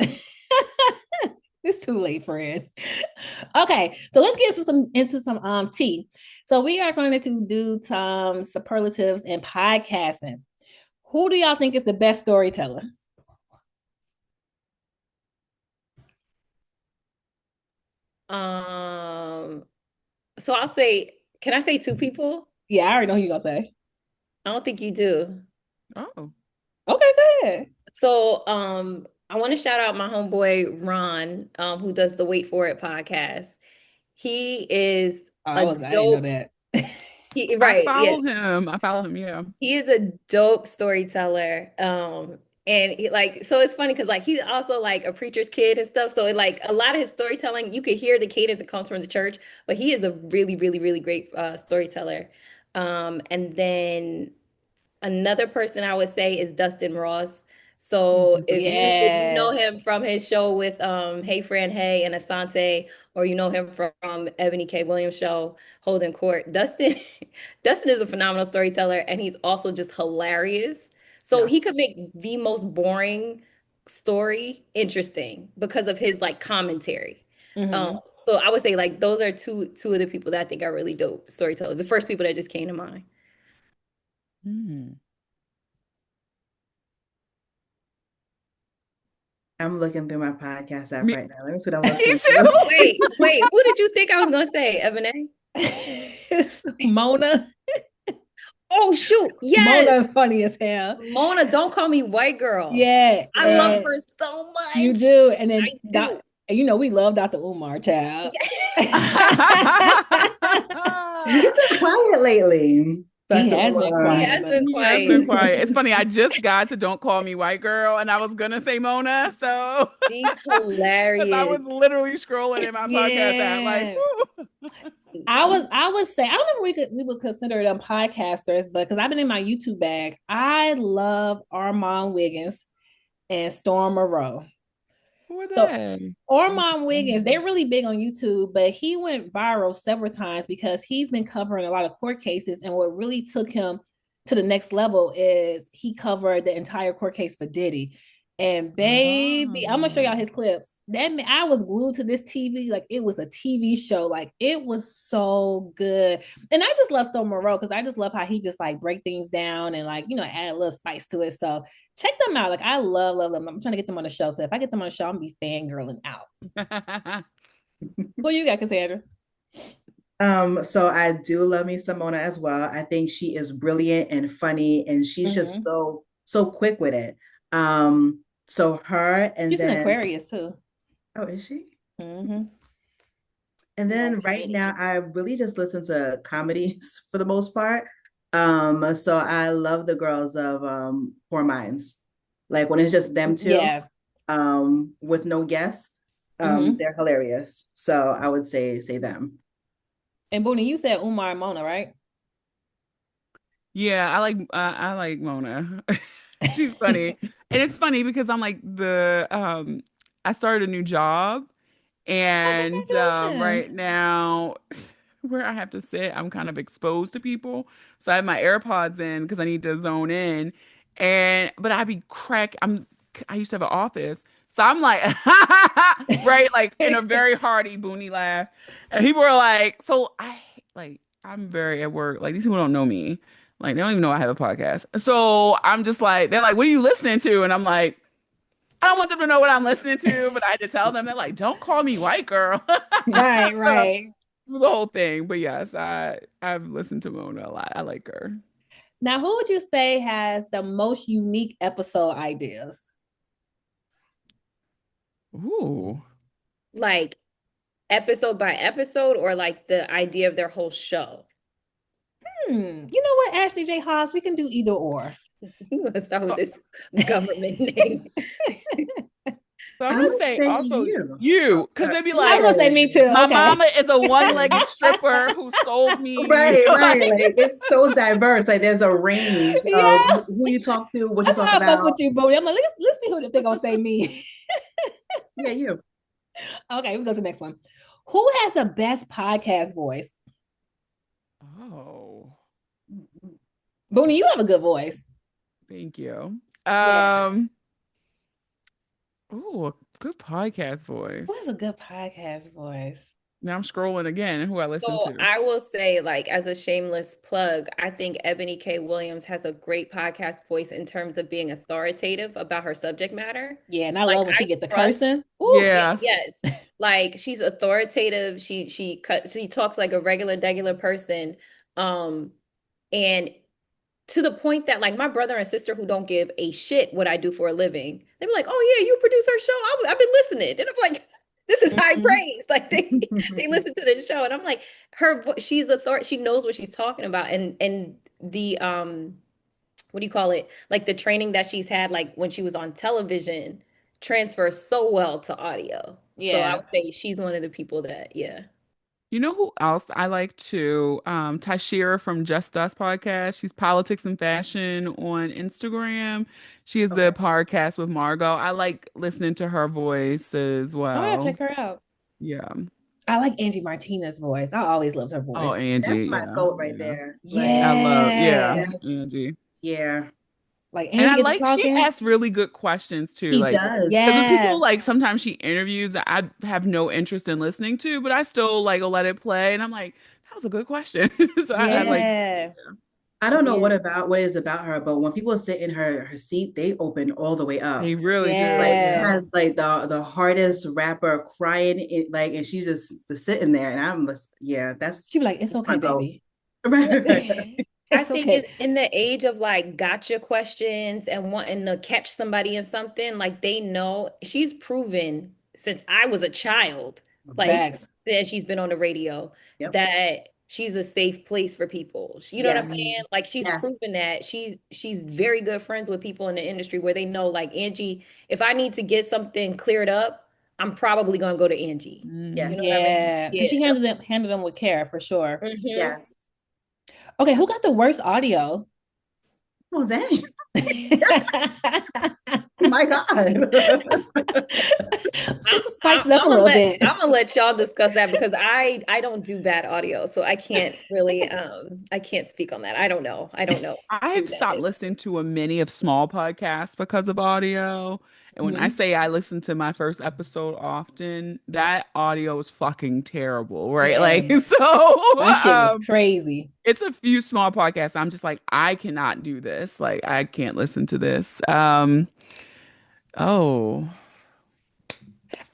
It's too late, friend. Okay, so let's get into some tea. So we are going to do some superlatives in podcasting. Who do y'all think is the best storyteller? So I'll say, can I say 2 people? Yeah, I already know who you're gonna say. I don't think you do. Oh. Okay, go ahead. So I want to shout out my homeboy Ron, who does the Wait For It podcast. He is I didn't know that. Right. I follow him, yeah. He is a dope storyteller. And so it's funny because like he's also like a preacher's kid and stuff. So like a lot of his storytelling, you could hear the cadence that comes from the church, but he is a really, really, really great storyteller. And then another person I would say is Dustin Ross. So if you know him from his show with Hey Fran Hey and Asante, or you know him from Eboni K. Williams show, Holding Court, Dustin is a phenomenal storyteller, and he's also just hilarious. So he could make the most boring story interesting because of his like commentary. So I would say like those are two of the people that I think are really dope storytellers. The first people that just came to mind. I'm looking through my podcast app right now. Let me see what I'm listening to. Wait, who did you think I was gonna say, Eboné? Mona. Oh shoot! Yes, Mona funny as hell. Mona, don't call me white girl. Yeah, I love her so much. You do, and then I do. You know we love Dr. Umar, child. He's been quiet lately. He has been quiet. It's funny. I just got to Don't Call Me White Girl, and I was gonna say Mona. So she's hilarious. I was literally scrolling in my podcast app, like. Woo. I would say, I don't know if we would consider them podcasters, but because I've been in my YouTube bag, I love Armand Wiggins and Storm Moreau. Who are they? Armand Wiggins, they're really big on YouTube, but he went viral several times because he's been covering a lot of court cases. And what really took him to the next level is he covered the entire court case for Diddy. And baby, I'm gonna show y'all his clips. I was glued to this TV like it was a TV show. Like it was so good. And I just love Stone Moreau because I just love how he just like break things down and like, add a little spice to it. So check them out. Like I love them. I'm trying to get them on the show. So if I get them on the show, I'm gonna be fangirling out. Who you got, Cassandra? So I do love me Simona as well. I think she is brilliant and funny, and she's just so quick with it. So her, and she's then an Aquarius too. Oh, is she? Mm-hmm. And then right now, I really just listen to comedies for the most part. So I love the girls of Poor Minds. Like when it's just them two, with no guests, they're hilarious. So I would say them. And Booney, you said Umar and Mona, right? Yeah, I like Mona. She's funny. And it's funny because I'm like I started a new job and right now where I have to sit, I'm kind of exposed to people. So I have my AirPods in because I need to zone in. But I used to have an office. So I'm like, right, like in a very hearty Booney laugh. And people are like, I'm very at work. Like these people don't know me. Like they don't even know I have a podcast. So I'm just like, they're like, what are you listening to? And I'm like, I don't want them to know what I'm listening to, but I had to tell them. They're like, don't call me white girl. Right, right. It was the whole thing. But yes, I've listened to Mona a lot. I like her. Now, who would you say has the most unique episode ideas? Ooh. Like episode by episode, or like the idea of their whole show? You know what, 𝐼𝐸𝐫𝐿, we can do either or. Let's start with this government name. So I'm gonna say also you, because they'd be like, I was gonna say me too. My mama is a one-legged stripper who sold me. Right. Like, it's so diverse. Like there's a range of who you talk to, what you talk about. I fuck with you, Bowie. I'm like, let's see who they're gonna say me. Yeah, you. Okay, we go to the next one. Who has the best podcast voice? Oh, Booney, you have a good voice. Thank you. Oh, a good podcast voice. What is a good podcast voice? Now I'm scrolling again who I listen to. I will say, like, as a shameless plug, I think Eboni K. Williams has a great podcast voice in terms of being authoritative about her subject matter. Yeah, and I love when she get the cursing. Yes. Like she's authoritative. She talks like a regular person. And to the point that like my brother and sister who don't give a shit what I do for a living, they be like, "Oh yeah, you produce her show. I've been listening," and I'm like, "This is high praise." Like they listen to the show, and I'm like, she's authority. She knows what she's talking about, and the what do you call it? Like the training that she's had, like when she was on television, transfers so well to audio. Yeah, so I would say she's one of the people that You know who else I like too? Tashira from Just Us podcast. She's politics and fashion on Instagram. She is the podcast with Margot. I like listening to her voice as well. I gotta check her out. Yeah. I like Angie Martinez's voice. I always loved her voice. Oh, Angie. That's my goat right there. Yeah. I love, Angie. Yeah. Like Angie, and I like she asks really good questions too. She does. Yeah. Because people like sometimes she interviews that I have no interest in listening to, but I still like will let it play. And I'm like, that was a good question. So I like I don't know what it is about her, but when people sit in her seat, they open all the way up. They really do. Like has like the hardest rapper crying and she's just sitting there, and I'm just that's she be like, it's okay, baby. Right. I think in the age of like gotcha questions and wanting to catch somebody in something, like they know she's proven since I was a child, like that she's been on the radio, that she's a safe place for people. You know what I'm saying? Like she's proven that she's very good friends with people in the industry where they know, like, Angie, if I need to get something cleared up, I'm probably gonna go to Angie. Yes. You know what I mean? She handled them with care for sure. Yes. Okay, who got the worst audio? Oh, dang. My God. Spice it up a little bit. I'm gonna let y'all discuss that because I don't do bad audio, so I can't really I can't speak on that. I don't know. I have stopped listening to many of small podcasts because of audio. And when I say I listen to my first episode often, that audio is fucking terrible, right? Yeah. Like, so that shit was crazy. it's a few small podcasts. I'm just like, I cannot do this. Like, I can't listen to this. Oh,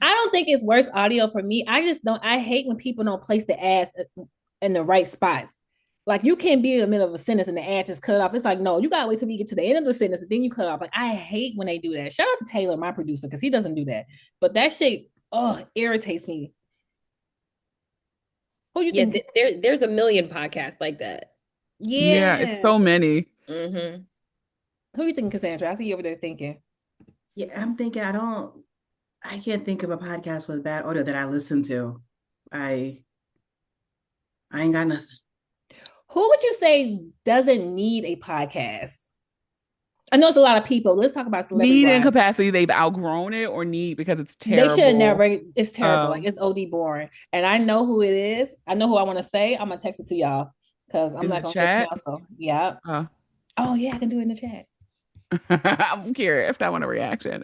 I don't think it's worse audio for me. I just don't. I hate when people don't place the ads in the right spots. Like you can't be in the middle of a sentence and the ad just cut off. It's like, no, you gotta wait till we get to the end of the sentence and then you cut off. Like I hate when they do that. Shout out to Taylor, my producer, because he doesn't do that. But that shit, irritates me. Who you think? There's a million podcasts like that. Yeah, it's so many. Mm-hmm. Who you think, Cassandra? I see you over there thinking. Yeah, I'm thinking I can't think of a podcast with bad audio that I listen to. I ain't got nothing. Who would you say doesn't need a podcast? I know it's a lot of people. Let's talk about celebrity. Need in capacity, they've outgrown it, or need because it's terrible. They should never. It's terrible. Like it's OD boring. And I know who it is. I know who I want to say. I'm gonna text it to y'all because I'm not gonna chat. Also, yeah. Oh yeah, I can do it in the chat. I'm curious. I want a reaction.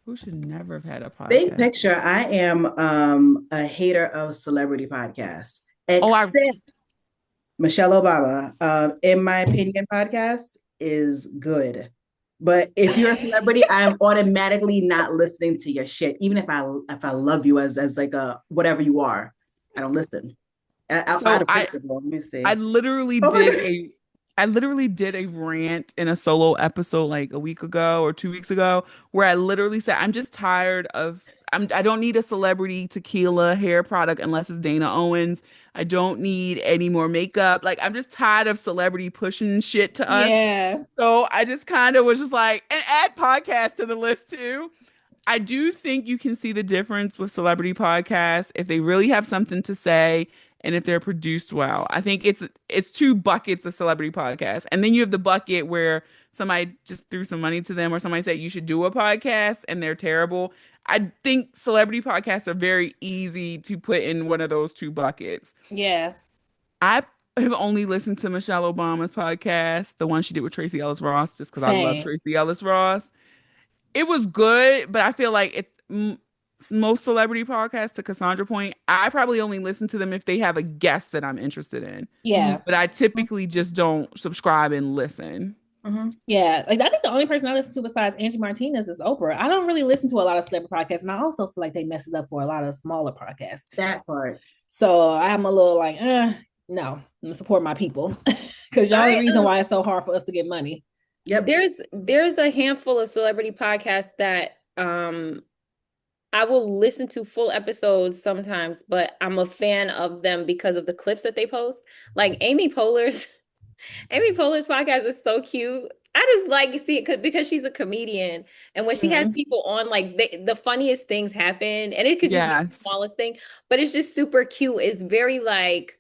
Who should never have had a podcast? Big picture, I am a hater of celebrity podcasts. Except Michelle Obama. In my opinion, podcast is good. But if you're a celebrity, I'm automatically not listening to your shit. Even if I love you as like a whatever you are, I don't listen. Let me see. I literally did a rant in a solo episode like a week ago or 2 weeks ago where I literally said, I'm just tired of, I don't need a celebrity tequila hair product unless it's Dana Owens. I don't need any more makeup. Like, I'm just tired of celebrity pushing shit to us. Yeah. So I just kind of was just like, and add podcasts to the list too. I do think you can see the difference with celebrity podcasts if they really have something to say and if they're produced well. I think it's two buckets of celebrity podcasts. And then you have the bucket where somebody just threw some money to them or somebody said you should do a podcast and they're terrible. I think celebrity podcasts are very easy to put in one of those two buckets. Yeah. I have only listened to Michelle Obama's podcast, the one she did with Tracee Ellis Ross, just because I love Tracee Ellis Ross. It was good, but I feel like most celebrity podcasts, to Cassandra's point, I probably only listen to them if they have a guest that I'm interested in. Yeah. But I typically just don't subscribe and listen. Mm-hmm. Yeah. Like I think the only person I listen to besides Angie Martinez is Oprah. I don't really listen to a lot of celebrity podcasts. And I also feel like they mess it up for a lot of smaller podcasts. That part. So I'm a little like, no, I'm gonna support my people. Because y'all the reason why it's so hard for us to get money. Yep. There's a handful of celebrity podcasts that I will listen to full episodes sometimes, but I'm a fan of them because of the clips that they post. Like Amy Poehler's podcast is so cute. I just like to see it because she's a comedian, and when she has people on, like the funniest things happen, and it could just be the smallest thing, but it's just super cute. It's very like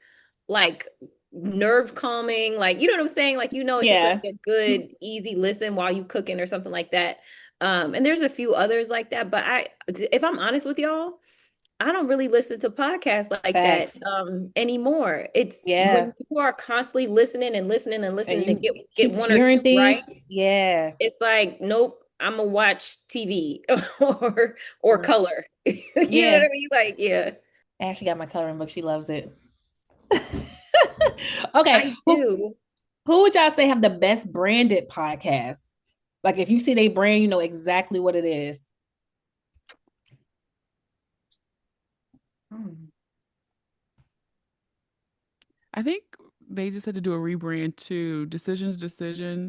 nerve calming, like you know what I'm saying, like it's just like a good easy listen while you cooking or something like that. And there's a few others like that, but if I'm honest with y'all, I don't really listen to podcasts like that anymore. It's when people are constantly listening and get one or two things, right. Yeah, it's like, nope, I'm gonna watch TV or color. You know what I mean? Like, yeah. Ashley got my coloring book. She loves it. Okay. Who would y'all say have the best branded podcast? Like if you see they brand, you know exactly what it is. I think they just had to do a rebrand too. Decisions.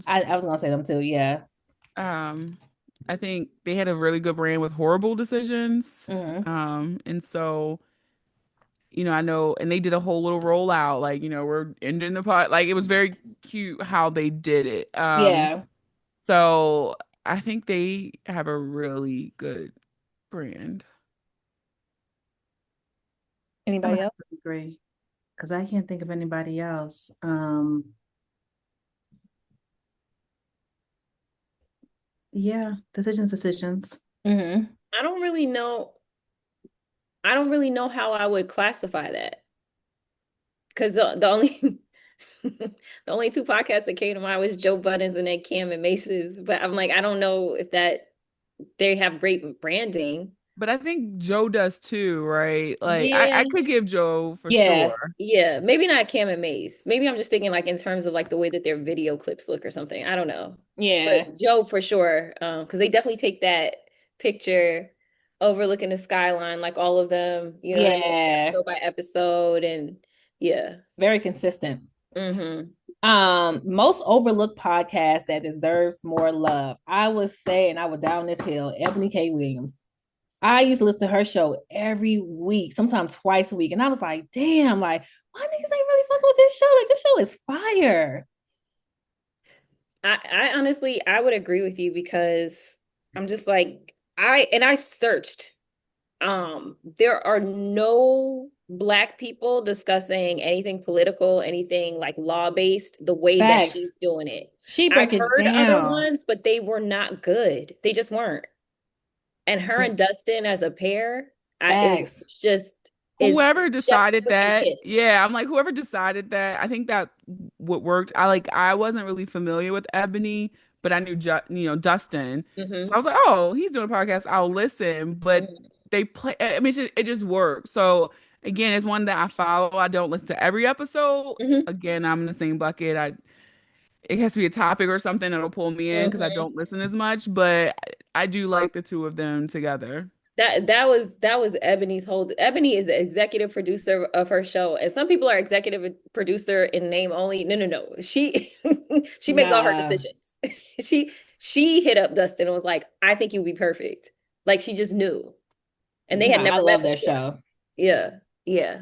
I was gonna say them too. Yeah. I think they had a really good brand with Horrible Decisions. And so, I know, and they did a whole little rollout, like, we're ending the pod. Like, it was very cute how they did it. Yeah. So I think they have a really good brand. Anybody else? Agree. Because I can't think of anybody else. Yeah, decisions. Mm-hmm. I don't really know how I would classify that. Because the only the two podcasts that came to mind was Joe Budden's and then Cam and Mace's. But I'm like, I don't know if that they have great branding. But I think Joe does too, right? Like Yeah. I could give Joe for Yeah. sure. Yeah, maybe not Cam and Mace. Maybe I'm just thinking like in terms of like the way that their video clips look or something. I don't know. But Yeah. Joe for sure, because they definitely take that picture overlooking the skyline, like all of them, you know what I mean? Yeah. Episode by episode, and yeah. Very consistent. Mm-hmm. Most overlooked podcast that deserves more love. I would say, and I would down this hill, Eboni K. Williams. I used to listen to her show every week, sometimes twice a week. And I was like, damn, like, why niggas ain't really fucking with this show? Like, this show is fire. I honestly, I would agree with you because I'm just like, I searched. There are no Black people discussing anything political, anything like law-based, the way that Facts. she's doing it. She I've break it heard other down. ones, but they were not good. They just weren't. And her and Dustin as a pair, Facts. it's just is Whoever chef's decided kiss and that, kiss. yeah, I'm like, whoever decided that, I think that what worked. I wasn't really familiar with Ebony, but I knew Dustin. So I Mm-hmm. was like, oh, he's doing a podcast. I'll listen. But Mm-hmm. they play, I mean, it just worked. So again, it's one that I follow. I don't listen to every episode. Mm-hmm. Again, I'm in the same bucket. It has to be a topic or something that'll pull me in because I Mm-hmm. don't listen as much, but I do like the two of them together. That was Ebony's whole. Ebony is the executive producer of her show, and some people are executive producer in name only. No, no, no. She she makes all her Nah. decisions. She hit up Dustin and was like, "I think you'd be perfect." Like she just knew, and they had Nah, I never met love that before. show. Yeah, yeah.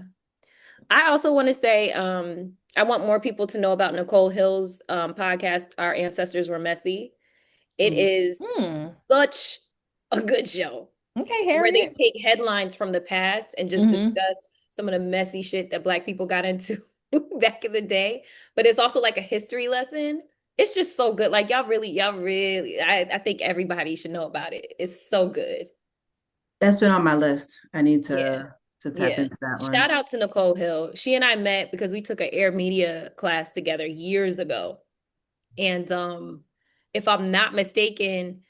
I also want to say, I want more people to know about Nicole Hill's podcast. Our ancestors were messy. It is Hmm. such a good show Okay, where they Harriet. take headlines from the past and just Mm-hmm. discuss some of the messy shit that Black people got into back in the day. But it's also like a history lesson. It's just so good. Like y'all really, I think everybody should know about it. It's so good. That's been on my list. I need Yeah. to tap Yeah. into that Shout one. out to Nicole Hill. She and I met because we took an air media class together years ago. And if I'm not mistaken,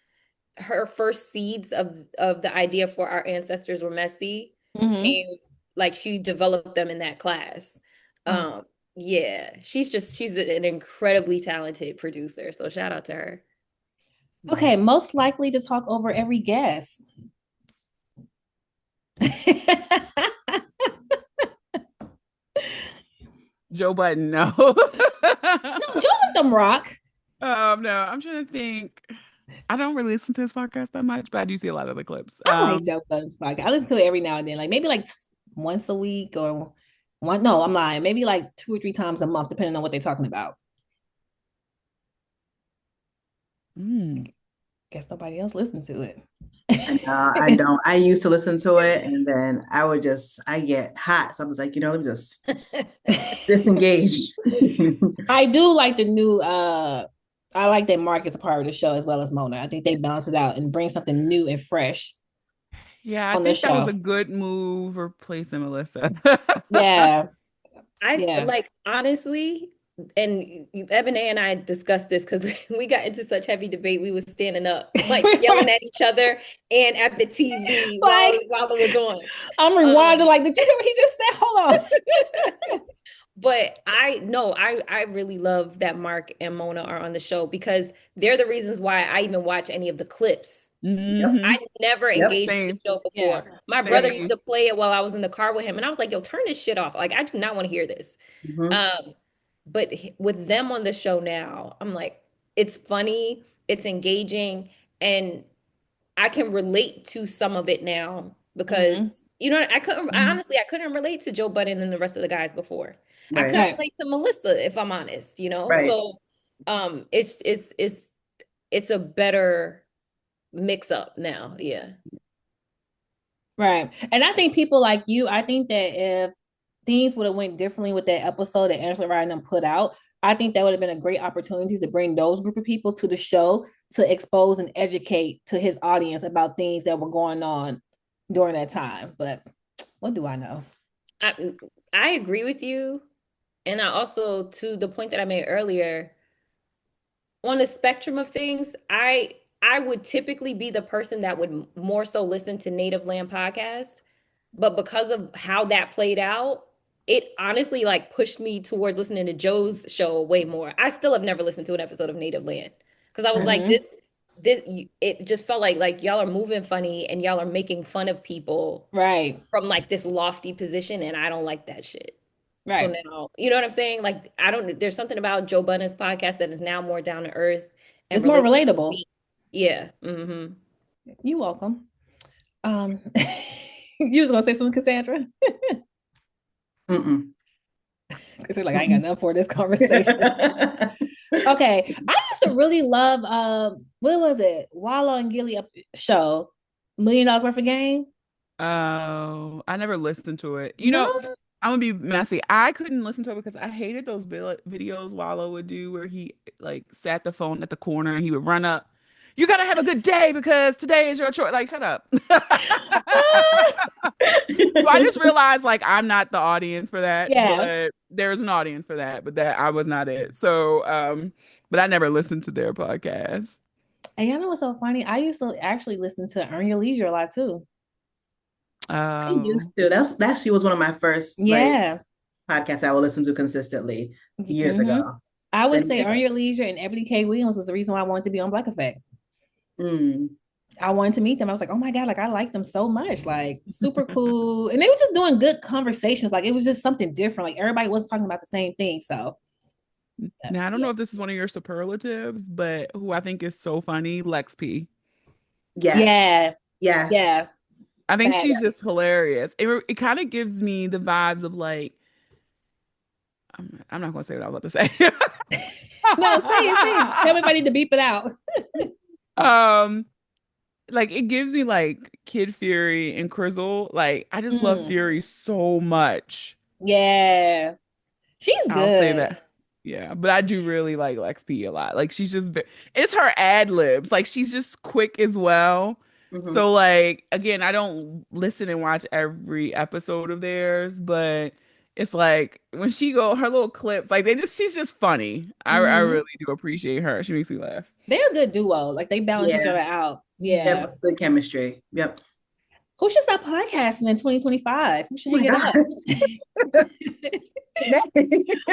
her first seeds of the idea for our ancestors were messy Mm-hmm. came like she developed them in that class. Oh, Yeah, she's an incredibly talented producer. So shout out to her. Okay, most likely to talk over every guest. Joe Budden, no. No, Joe let them rock. No, I'm trying to think. I don't really listen to his podcast that much, but I do see a lot of the clips. I like Joe Budden's podcast. I listen to it every now and then, like maybe like once a week or one. No, I'm lying. Maybe like 2 or 3 times a month, depending on what they're talking about. Mm. Guess nobody else listens to it. I don't. I used to listen to it, and then I get hot. So I was like, let me just disengage. I do like the new. I like that Mark is a part of the show as well as Mona. I think they balance it out and bring something new and fresh Yeah, I on the think that was show. a good move replacing Melissa. Yeah, I yeah. like honestly, and Eboné and I discussed this because we got into such heavy debate. We was standing up, like yelling at each other and at the TV Like, while it was on. I'm rewinding. Like, did you hear what he just said? Hold on. But I really love that Mark and Mona are on the show because they're the reasons why I even watch any of the clips. Yep. I never Yep. engaged with Same. the show Yeah. before. My brother used Same. to play it while I was in the car with him, and I was like, "Yo, turn this shit off! Like, I do not want to hear this." Mhm. But with them on the show now, I'm like, it's funny, it's engaging, and I can relate to some of it now because Mhm. I honestly I couldn't relate to Joe Budden and the rest of the guys before. I Right. couldn't Right. relate to Melissa if I'm honest, Right. So it's a better mix up now. Yeah. Right. And I think people like you, I think that if things would have went differently with that episode that Angela Ryan and them put out, I think that would have been a great opportunity to bring those group of people to the show to expose and educate to his audience about things that were going on during that time. But what do I know? I agree with you. And I also, to the point that I made earlier, on the spectrum of things, I I would typically be the person that would more so listen to Native Land podcast, but because of how that played out, it honestly like pushed me towards listening to Joe's show way more. I still have never listened to an episode of Native Land because I was like, it just felt like y'all are moving funny and y'all are making fun of people Right. from like this lofty position, and I don't like that shit. So Right. now, you know what I'm saying? Like, there's something about Joe Budden's podcast that is now more down to earth and It's more relatable to relatable. me. Yeah. Mm-hmm. You're welcome. You was gonna say something, Cassandra? Because you're like, I ain't got nothing for this conversation. Okay. I used to really love what was it? Wallow and Gilly show, $1,000,000 worth of game. Oh, I never listened to it. No? I'm gonna be messy. I couldn't listen to it because I hated those videos Wallow would do where he like sat the phone at the corner and he would run up. You gotta have a good day because today is your choice. Like, shut up. So I just realized like I'm not the audience for that, but there's an audience for that, but that I was not it. So, but I never listened to their podcast. And you know what's so funny? I used to actually listen to Earn Your Leisure a lot too. I used to. That actually was one of my first like podcasts I would listen to consistently years ago. I would say Earn Your Leisure and Eboni K. Williams was the reason why I wanted to be on Black Effect. I wanted to meet them. I was like, oh my God, like I like them so much. Like super cool. And they were just doing good conversations. Like it was just something different. Like everybody wasn't talking about the same thing. So now I don't know if this is one of your superlatives, but who I think is so funny, Lex P. Yeah. I think she's just hilarious. It kind of gives me the vibes of like, I'm not gonna say what I was about to say. No, say it. Tell me if I need to beep it out. Like it gives me like Kid Fury and 𝐼ZZle. Like I just love Fury so much. Yeah, she's good. I'll say that. Yeah, but I do really like Lex P a lot. Like she's just, it's her ad libs. Like she's just quick as well. So like again, I don't listen and watch every episode of theirs, but it's like when she her little clips, like she's just funny. I really do appreciate her. She makes me laugh. They're a good duo. Like they balance each other out. Yeah, good chemistry. Yep. Who should stop podcasting in 2025? Who should hang it up?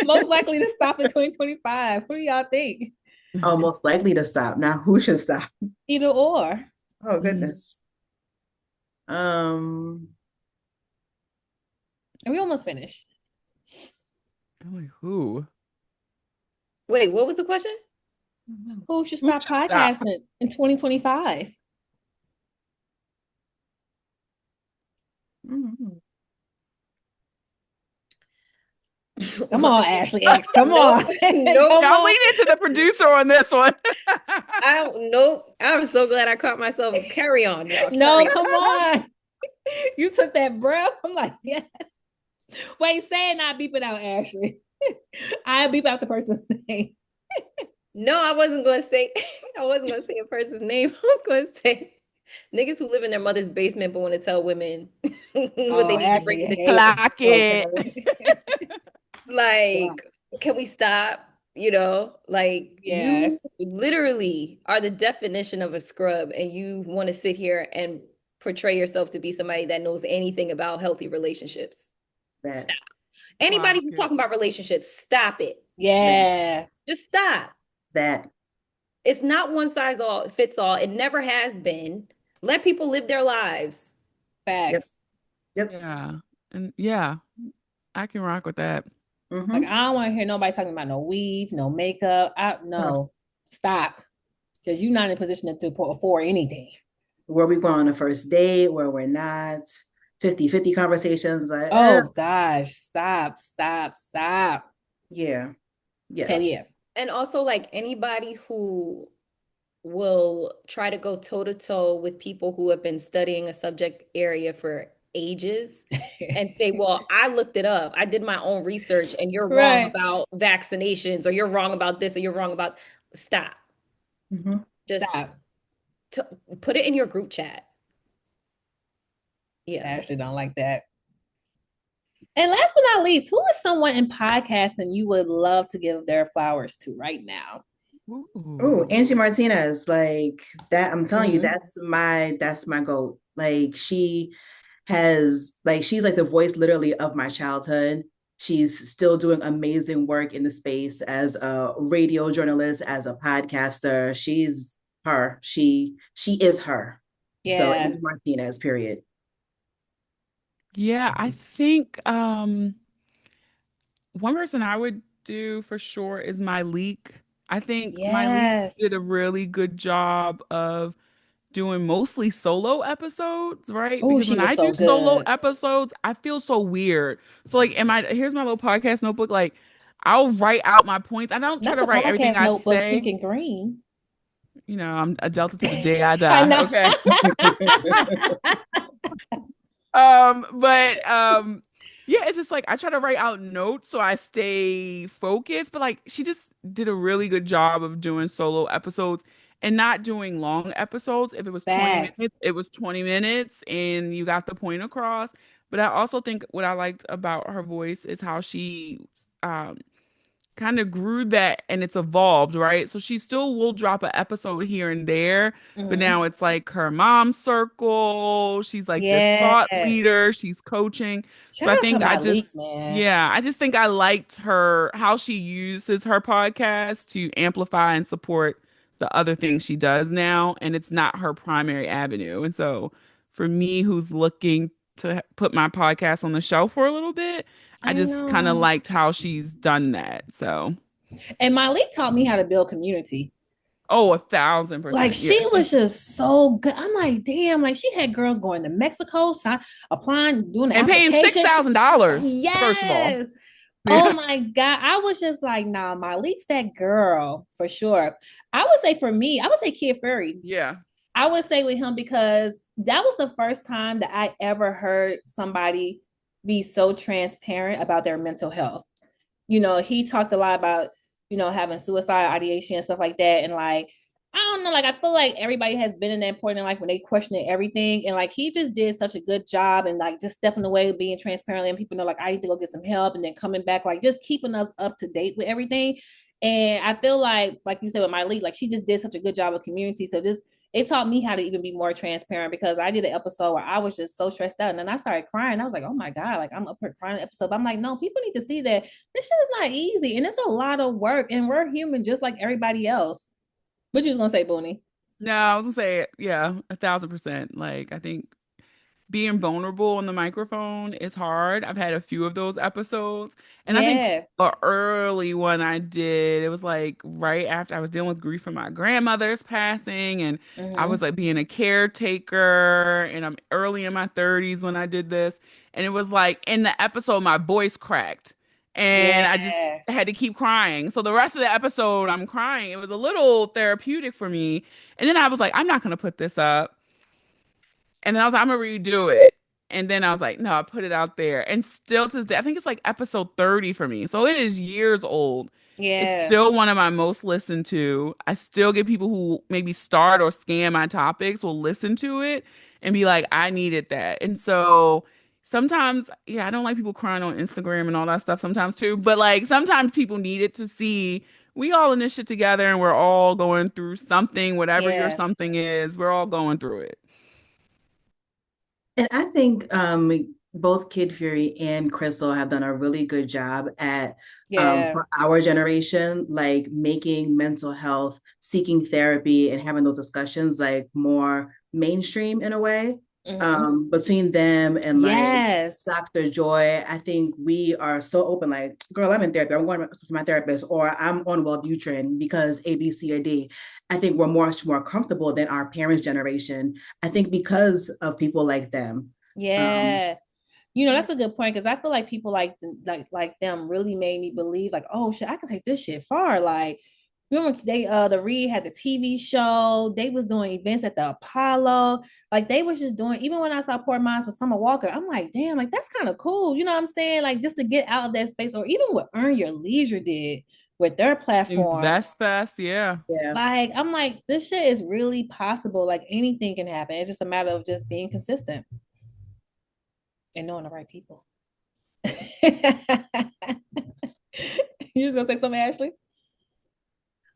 Most likely to stop in 2025. Who do y'all think? Oh, most likely to stop. Now, who should stop? Either or. Oh goodness. Are we almost finished? I'm like, who? Wait, what was the question? Who should stop podcasting in 2025? Come on, Ashley X. Come on. Y'all lean into the producer on this one. I'm so glad I caught myself. Carry on, y'all. Come on. You took that breath. I'm like, yes. Wait, say it, not beep it out, Ashley. I beep out the person's name. No, I wasn't going to say a person's name. I was going to say niggas who live in their mother's basement but want to tell women what they need to bring to clock it. Like, can we stop? Like you literally are the definition of a scrub, and you want to sit here and portray yourself to be somebody that knows anything about healthy relationships. Stop. Anybody who's talking about relationships, stop it. Yeah. Just stop. That. It's not one size fits all. It never has been. Let people live their lives. Facts. Yep. Yeah. And yeah, I can rock with that. Like I don't want to hear nobody talking about no weave, no makeup. Stop. Because you're not in a position to afford anything. Where we go on the first date, where we're not, 50-50 conversations. Like, gosh, stop. Yeah. Yes. Yeah. And also like anybody who will try to go toe to toe with people who have been studying a subject area for ages and say, well, I looked it up. I did my own research and you're wrong about vaccinations, or you're wrong about this, or you're wrong about stop. Just stop. Put it in your group chat. Yeah. I actually don't like that. And last but not least, who is someone in podcasting you would love to give their flowers to right now? Oh, Ooh. Angie Martinez, like that. I'm telling you, Mhm. that's my goat. Like she's like the voice literally of my childhood. She's still doing amazing work in the space as a radio journalist, as a podcaster. She's her. She is her. So Yeah. Angie Martinez, period. Yeah, I think one person I would do for sure is Myleik. I think Myleik Yes. did a really good job of doing mostly solo episodes, right? Oh, Because she when was I so do solo good. episodes, I feel so weird. So like, here's my little podcast notebook. Like, I'll write out my points. I don't try Not to the write everything podcast I notebook, pink say. and green. You know, I'm a Delta to the day I I die. know. Okay. But yeah, it's just like I try to write out notes so I stay focused, but like she just did a really good job of doing solo episodes and not doing long episodes. If it was 20 Facts. minutes, it was 20 minutes and you got the point across. But I also think what I liked about her voice is how she um kind of grew that and it's evolved, right? So she still will drop an episode here and there, but Hmm. now it's like her mom's circle. She's like this Yeah. thought leader, she's coaching. Shout So I out to think I Myleik, just, man. yeah, I just think I liked her, how she uses her podcast to amplify and support the other things she does now. And it's not her primary avenue. And so for me, who's looking to put my podcast on the shelf for a little bit, I I just kind of know. liked how she's done that. So, And Myleik taught me how to build community. oh, a Like 1000%. Yeah. she was just so good. I'm like, damn, like she had girls going to Mexico, applying, doing the And paying six application. thousand dollars, first of all. Yes. Oh Yeah. my God. I was just like, nah, Myleik's that girl for sure. I would say for me, I would say Kid Fury. Yeah. I would say with him because that was the first time that I ever heard somebody be so transparent about their mental health. He talked a lot about, having suicide ideation and stuff like that. And like, I don't know, like I feel like everybody has been in that point in life when they question everything. And like he just did such a good job and like just stepping away, being transparent, and people know like I need to go get some help and then coming back, like just keeping us up to date with everything. And I feel like you said with Myleik, like she just did such a good job of community. So this it taught me how to even be more transparent because I did an episode where I was just so stressed out and then I started crying. I was like, oh my God, like I'm up here crying an episode. But I'm like, no, people need to see that this shit is not easy and it's a lot of work and we're human just like everybody else. What you was gonna say, Booney? No, I was gonna say, yeah, 1000%. Like, I think being vulnerable on the microphone is hard. I've had a few of those episodes. And I think Yeah. the early one I did, it was like right after I was dealing with grief from my grandmother's passing. And I was Mm-hmm. like being a caretaker. And I'm early in my 30s when I did this. And it was like in the episode, my voice cracked. And I just Yeah. had to keep crying. So the rest of the episode, I'm crying. It was a little therapeutic for me. And then I was like, I'm not going to put this up. And then I was like, I'm gonna redo it. And then I was like, no, I put it out there. And still to this day, I think it's like episode 30 for me. So it is years old. It's Yeah. still one of my most listened to. I still get people who maybe start or scan my topics will listen to it and be like, I needed that. And so sometimes, yeah, I don't like people crying on Instagram and all that stuff sometimes too. But like sometimes people need it to see we all in this shit together and we're all going through something, whatever your Yeah. something is, we're all going through it. And I think both Kid Fury and Crystal have done a really good job at Yeah. for our generation, like making mental health, seeking therapy, and having those discussions like more mainstream in a way. Mm-hmm. Between them and like Yes. Dr. Joy, I think we are so open. Like, girl, I'm in therapy. I'm going to my therapist, or I'm on Wellbutrin because A, B, C, or D. I think we're much more comfortable than our parents' generation. I think because of people like them. Um, Yeah. That's a good point because I feel like people like them really made me believe like, oh shit, I can take this shit far. Like, remember they the Reed had the TV show, they was doing events at the Apollo, like they was just doing. Even when I saw Poor Minds with Summer Walker, I'm like, damn, like that's kind of cool. You know what I'm saying? Like just to get out of that space, or even what Earn Your Leisure did with their platform. Invest fast, yeah. yeah. Like I'm like, this shit is really possible. Like anything can happen. It's just a matter of just being consistent and knowing the right people. You was gonna say something, Ashley?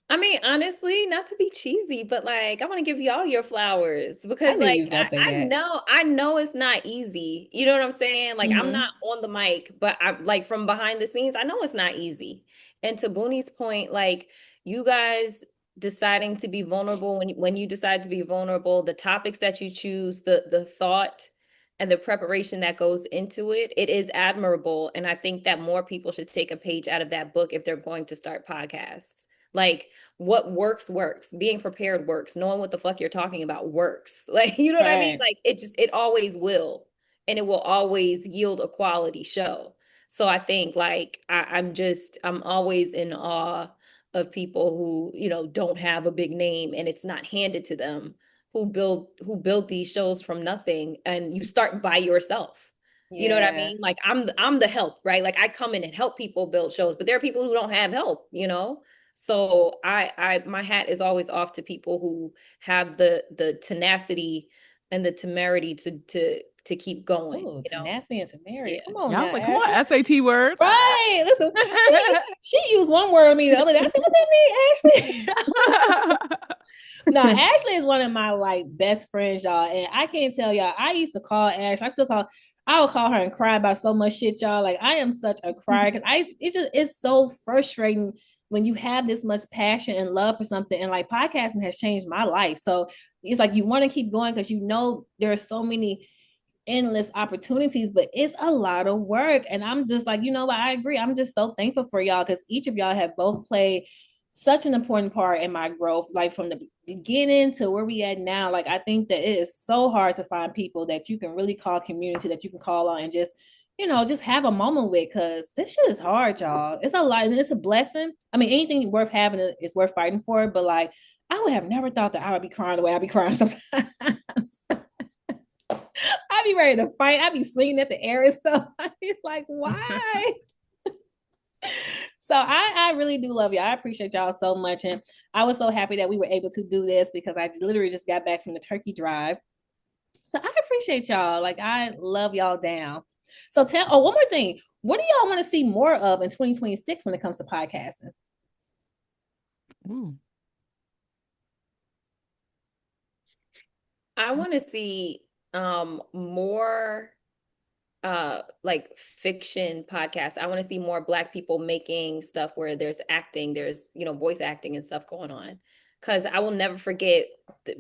I mean, honestly, not to be cheesy, but like I want to give y'all your flowers I because knew you like was gonna say I that. know it's not easy. You know what I'm saying? Like I'm Mm-hmm. not on the mic, but I'm like from behind the scenes, I know it's not easy. And to Booney's point, like you guys deciding to be vulnerable when you decide to be vulnerable, the topics that you choose, the thought and the preparation that goes into it, it is admirable. And I think that more people should take a page out of that book if they're going to start podcasts. Like what works works. Being prepared works. Knowing what the fuck you're talking about works. Like, you know what I mean? Right. Like it always will. And it will always yield a quality show. So I think like I'm always in awe of people who, you know, don't have a big name and it's not handed to them, who build these shows from nothing and you start by yourself. You know what I Yeah. mean? Like I'm the help, right? Like I come in and help people build shows, but there are people who don't have help, you know? So I my hat is always off to people who have the tenacity and the temerity to keep going, Oh, you know? tenacity and temerity. Yeah. Come on Yeah, I now, was like, come on, Ashley. SAT words. Right. Listen, she used one word on me the other day. I said, what that mean, Ashley? No, Ashley is one of my like best friends, y'all. And I can't tell y'all, I used to call Ashley. I would call her and cry about so much shit, y'all. Like I am such a crier because it's so frustrating when you have this much passion and love for something. And like podcasting has changed my life. So it's like you want to keep going because you know there are so many endless opportunities, but it's a lot of work. And I'm just like, you know what? I agree. I'm just so thankful for y'all because each of y'all have both played such an important part in my growth, like from the beginning to where we at now. Like, I think that it is so hard to find people that you can really call community, that you can call on and just, you know, just have a moment with because this shit is hard, y'all. It's a lot and it's a blessing. I mean, anything worth having is worth fighting for, but like, I would have never thought that I would be crying the way I be crying sometimes. I be ready to fight. I be swinging at the air and stuff. I be like, why? So I really do love y'all. I appreciate y'all so much. And I was so happy that we were able to do this because I literally just got back from the turkey drive. So I appreciate y'all. Like I love y'all down. So one more thing. What do y'all want to see more of in 2026 when it comes to podcasting? Ooh. I want to see more like fiction podcasts. I want to see more Black people making stuff where there's acting, there's, you know, voice acting and stuff going on. Because I will never forget,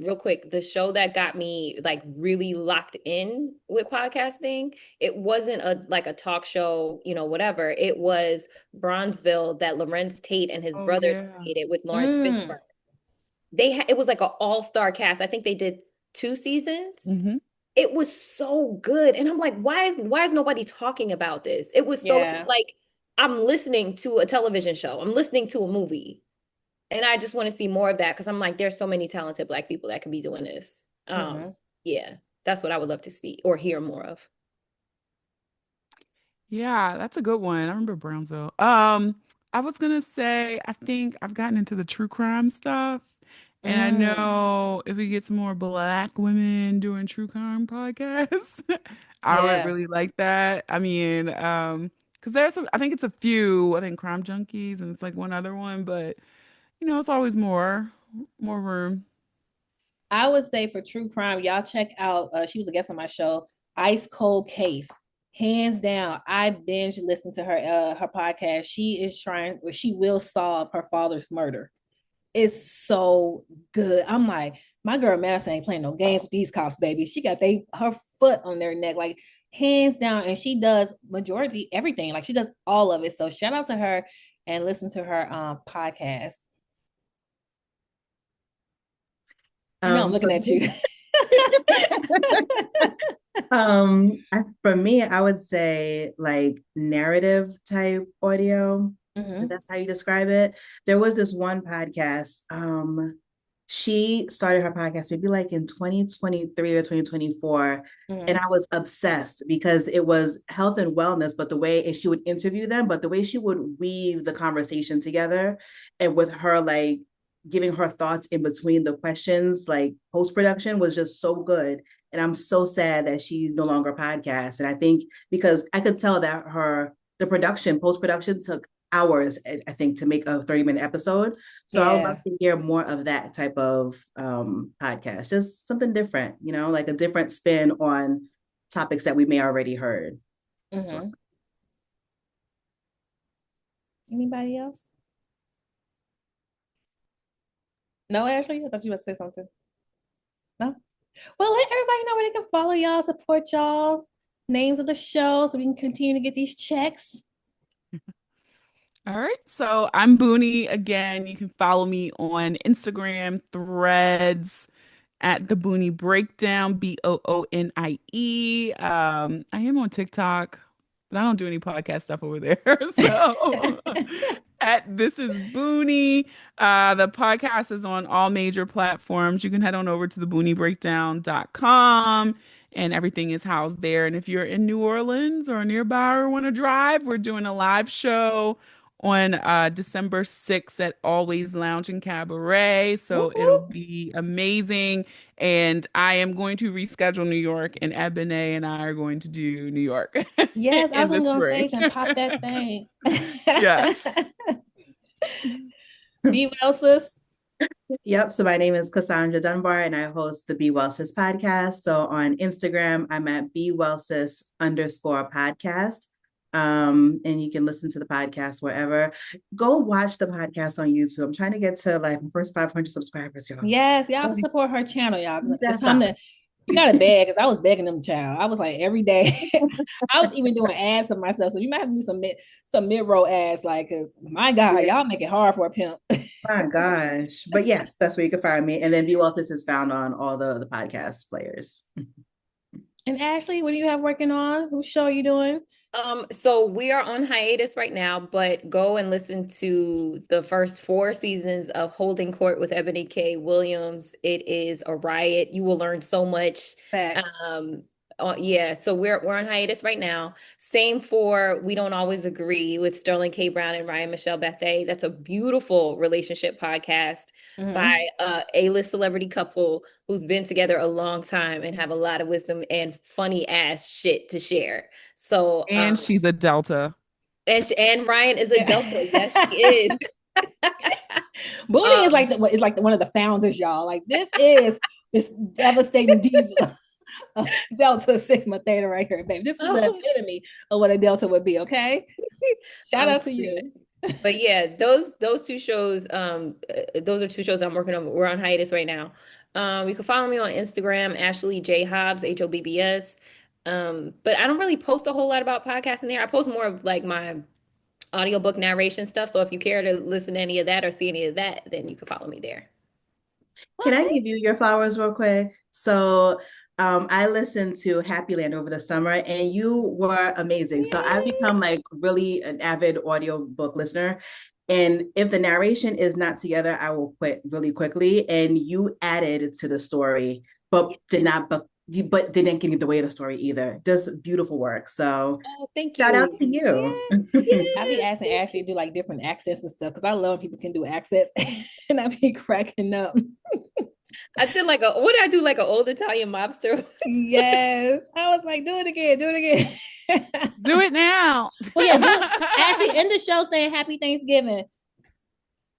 real quick, the show that got me like really locked in with podcasting. It wasn't a like a talk show, you know, whatever. It was Bronzeville that Lorenz Tate and his Oh brothers yeah. created with Lawrence Fishburne. It was like an all-star cast. I think they did 2 seasons. Mm-hmm. It was so good. And I'm like, why is nobody talking about this? It was so Yeah. like I'm listening to a television show. I'm listening to a movie. And I just want to see more of that because I'm like, there's so many talented Black people that could be doing this. Mm-hmm. Yeah, that's what I would love to see or hear more of. Yeah, that's a good one. I remember Brownsville. I was gonna say, I think I've gotten into the true crime stuff. And I Mm. know if we get some more Black women doing true crime podcasts, I would Yeah. really like that. I mean, because there's some, I think it's a few, I think Crime Junkies and it's like one other one, but you know, it's always more room. I would say for true crime, y'all check out. She was a guest on my show, Ice Cold Case. Hands down, I binge listened to her podcast. She is trying, or she will solve her father's murder. It's so good. I'm like, my girl Madison ain't playing no games with these cops, baby. She got her foot on their neck, like hands down, and she does majority everything. Like she does all of it. So shout out to her and listen to her podcast. You know I'm looking at you. For me, I would say like narrative type audio. If that's how you describe it. There was this one podcast. She started her podcast maybe like in 2023 or 2024. And I was obsessed because it was health and wellness, but the way she would interview them, but the way she would weave the conversation together and with her like giving her thoughts in between the questions, like post-production was just so good. And I'm so sad that she no longer podcasts. And I think because I could tell that the production, post-production took hours, I think, to make a 30-minute episode. So I would love to hear more of that type of podcast, just something different, like a different spin on topics that we may already heard. So. Anybody else? No, Ashley? I thought you were about to say something. No? Well, let everybody know where they can follow y'all, support y'all, names of the show, so we can continue to get these checks. All right. So I'm Booney again. You can follow me on Instagram, Threads, at the Booney Breakdown, BOONIE. I am on TikTok, but I don't do any podcast stuff over there. So at This Is Booney. The podcast is on all major platforms. You can head on over to thebooniebreakdown.com and everything is housed there. And if you're in New Orleans or nearby or want to drive, we're doing a live show on December 6th at 𝐬𝐮𝐬𝐫𝐿ounge and Cabaret. So it'll be amazing. And I am going to reschedule New York, and Eboné and I are going to do New York. Yes, I was going to go on stage and pop that thing. Yes. Be well, sis. Yep. So my name is Cassandra Dunbar, and I host the Be Well Sis podcast. So on Instagram, I'm at BeWellSis_podcast. And you can listen to the podcast wherever. Go watch the podcast on YouTube. I'm trying to get to like the first 500 subscribers, y'all. Yes, y'all support her channel, y'all. It's time to, you gotta beg, because I was begging them, child. I was like every day. I was even doing ads of myself. So you might have to do some mid-roll ads, like, because my God, y'all make it hard for a pimp. My gosh. But yes, that's where you can find me. And then Be Well Sis is found on all the podcast players. And Ashley, what do you have working on? Whose show are you doing? So we are on hiatus right now, but go and listen to the first 4 seasons of Holding Court with Eboni K. Williams. It is a riot. You will learn so much. Facts. Yeah, so we're on hiatus right now. Same for We Don't Always Agree with Sterling K. Brown and Ryan Michelle Bethay. That's a beautiful relationship podcast by a A-list celebrity couple who's been together a long time and have a lot of wisdom and funny ass shit to share. So and she's a Delta. And Ryan is a Delta. Yes, she is. Booney is like one of the founders, y'all. Like this devastating diva. Delta Sigma Theta right here, babe. This is the epitome of what a Delta would be. Okay, shout out to you. But yeah, those 2 shows, those are 2 shows I'm working on. We're on hiatus right now. You can follow me on Instagram, Ashley J Hobbs, HOBBS. But I don't really post a whole lot about podcasting there. I post more of like my audiobook narration stuff. So if you care to listen to any of that or see any of that, then you can follow me there. Can I give you your flowers real quick? So I listened to Happy Land over the summer, and you were amazing. So I've become like really an avid audiobook listener. And if the narration is not together, I will quit really quickly. And you added to the story, but didn't give me the way of the story either. Does beautiful work. So thank you. Shout out to you. Yes. I be asking Ashley to do like different accents and stuff, because I love when people can do accents. And I be cracking up. I did like what did I do, like an old Italian mobster? Yes. I was like, do it again. Do it now. Well, yeah, actually end the show saying Happy Thanksgiving.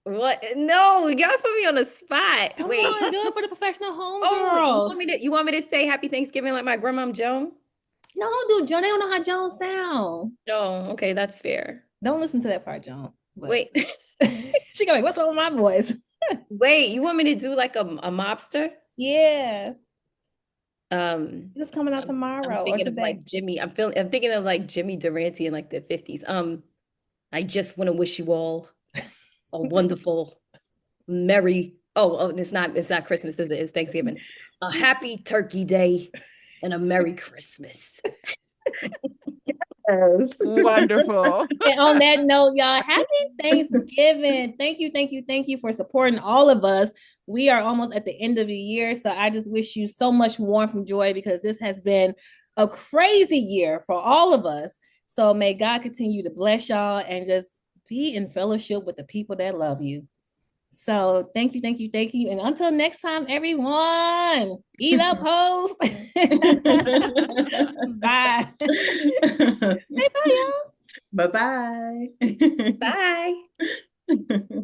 What? No, y'all put me on the spot. Come Wait, on, do it for the Professional Homegirls. Oh, you want me to say Happy Thanksgiving like my grandma Joan? No, don't do Joan. They don't know how Joan sound. No, okay, that's fair. Don't listen to that part, Joan. But wait. She got like, what's wrong with my voice? Wait, you want me to do like a mobster? Yeah. This coming out tomorrow. I'm thinking of like Jimmy. I'm thinking of like Jimmy Durante in like the 50s. I just want to wish you all a wonderful, merry. Oh, it's not Christmas, is it? It's Thanksgiving. A happy Turkey Day and a Merry Christmas. Wonderful. And on that note, y'all, happy Thanksgiving. Thank you for supporting all of us. We are almost at the end of the year, so I just wish you so much warmth and joy, because this has been a crazy year for all of us. So may God continue to bless y'all and just be in fellowship with the people that love you. So thank you. And until next time, everyone, eat up, hoes. Bye. Say bye, y'all. Bye-bye. Bye.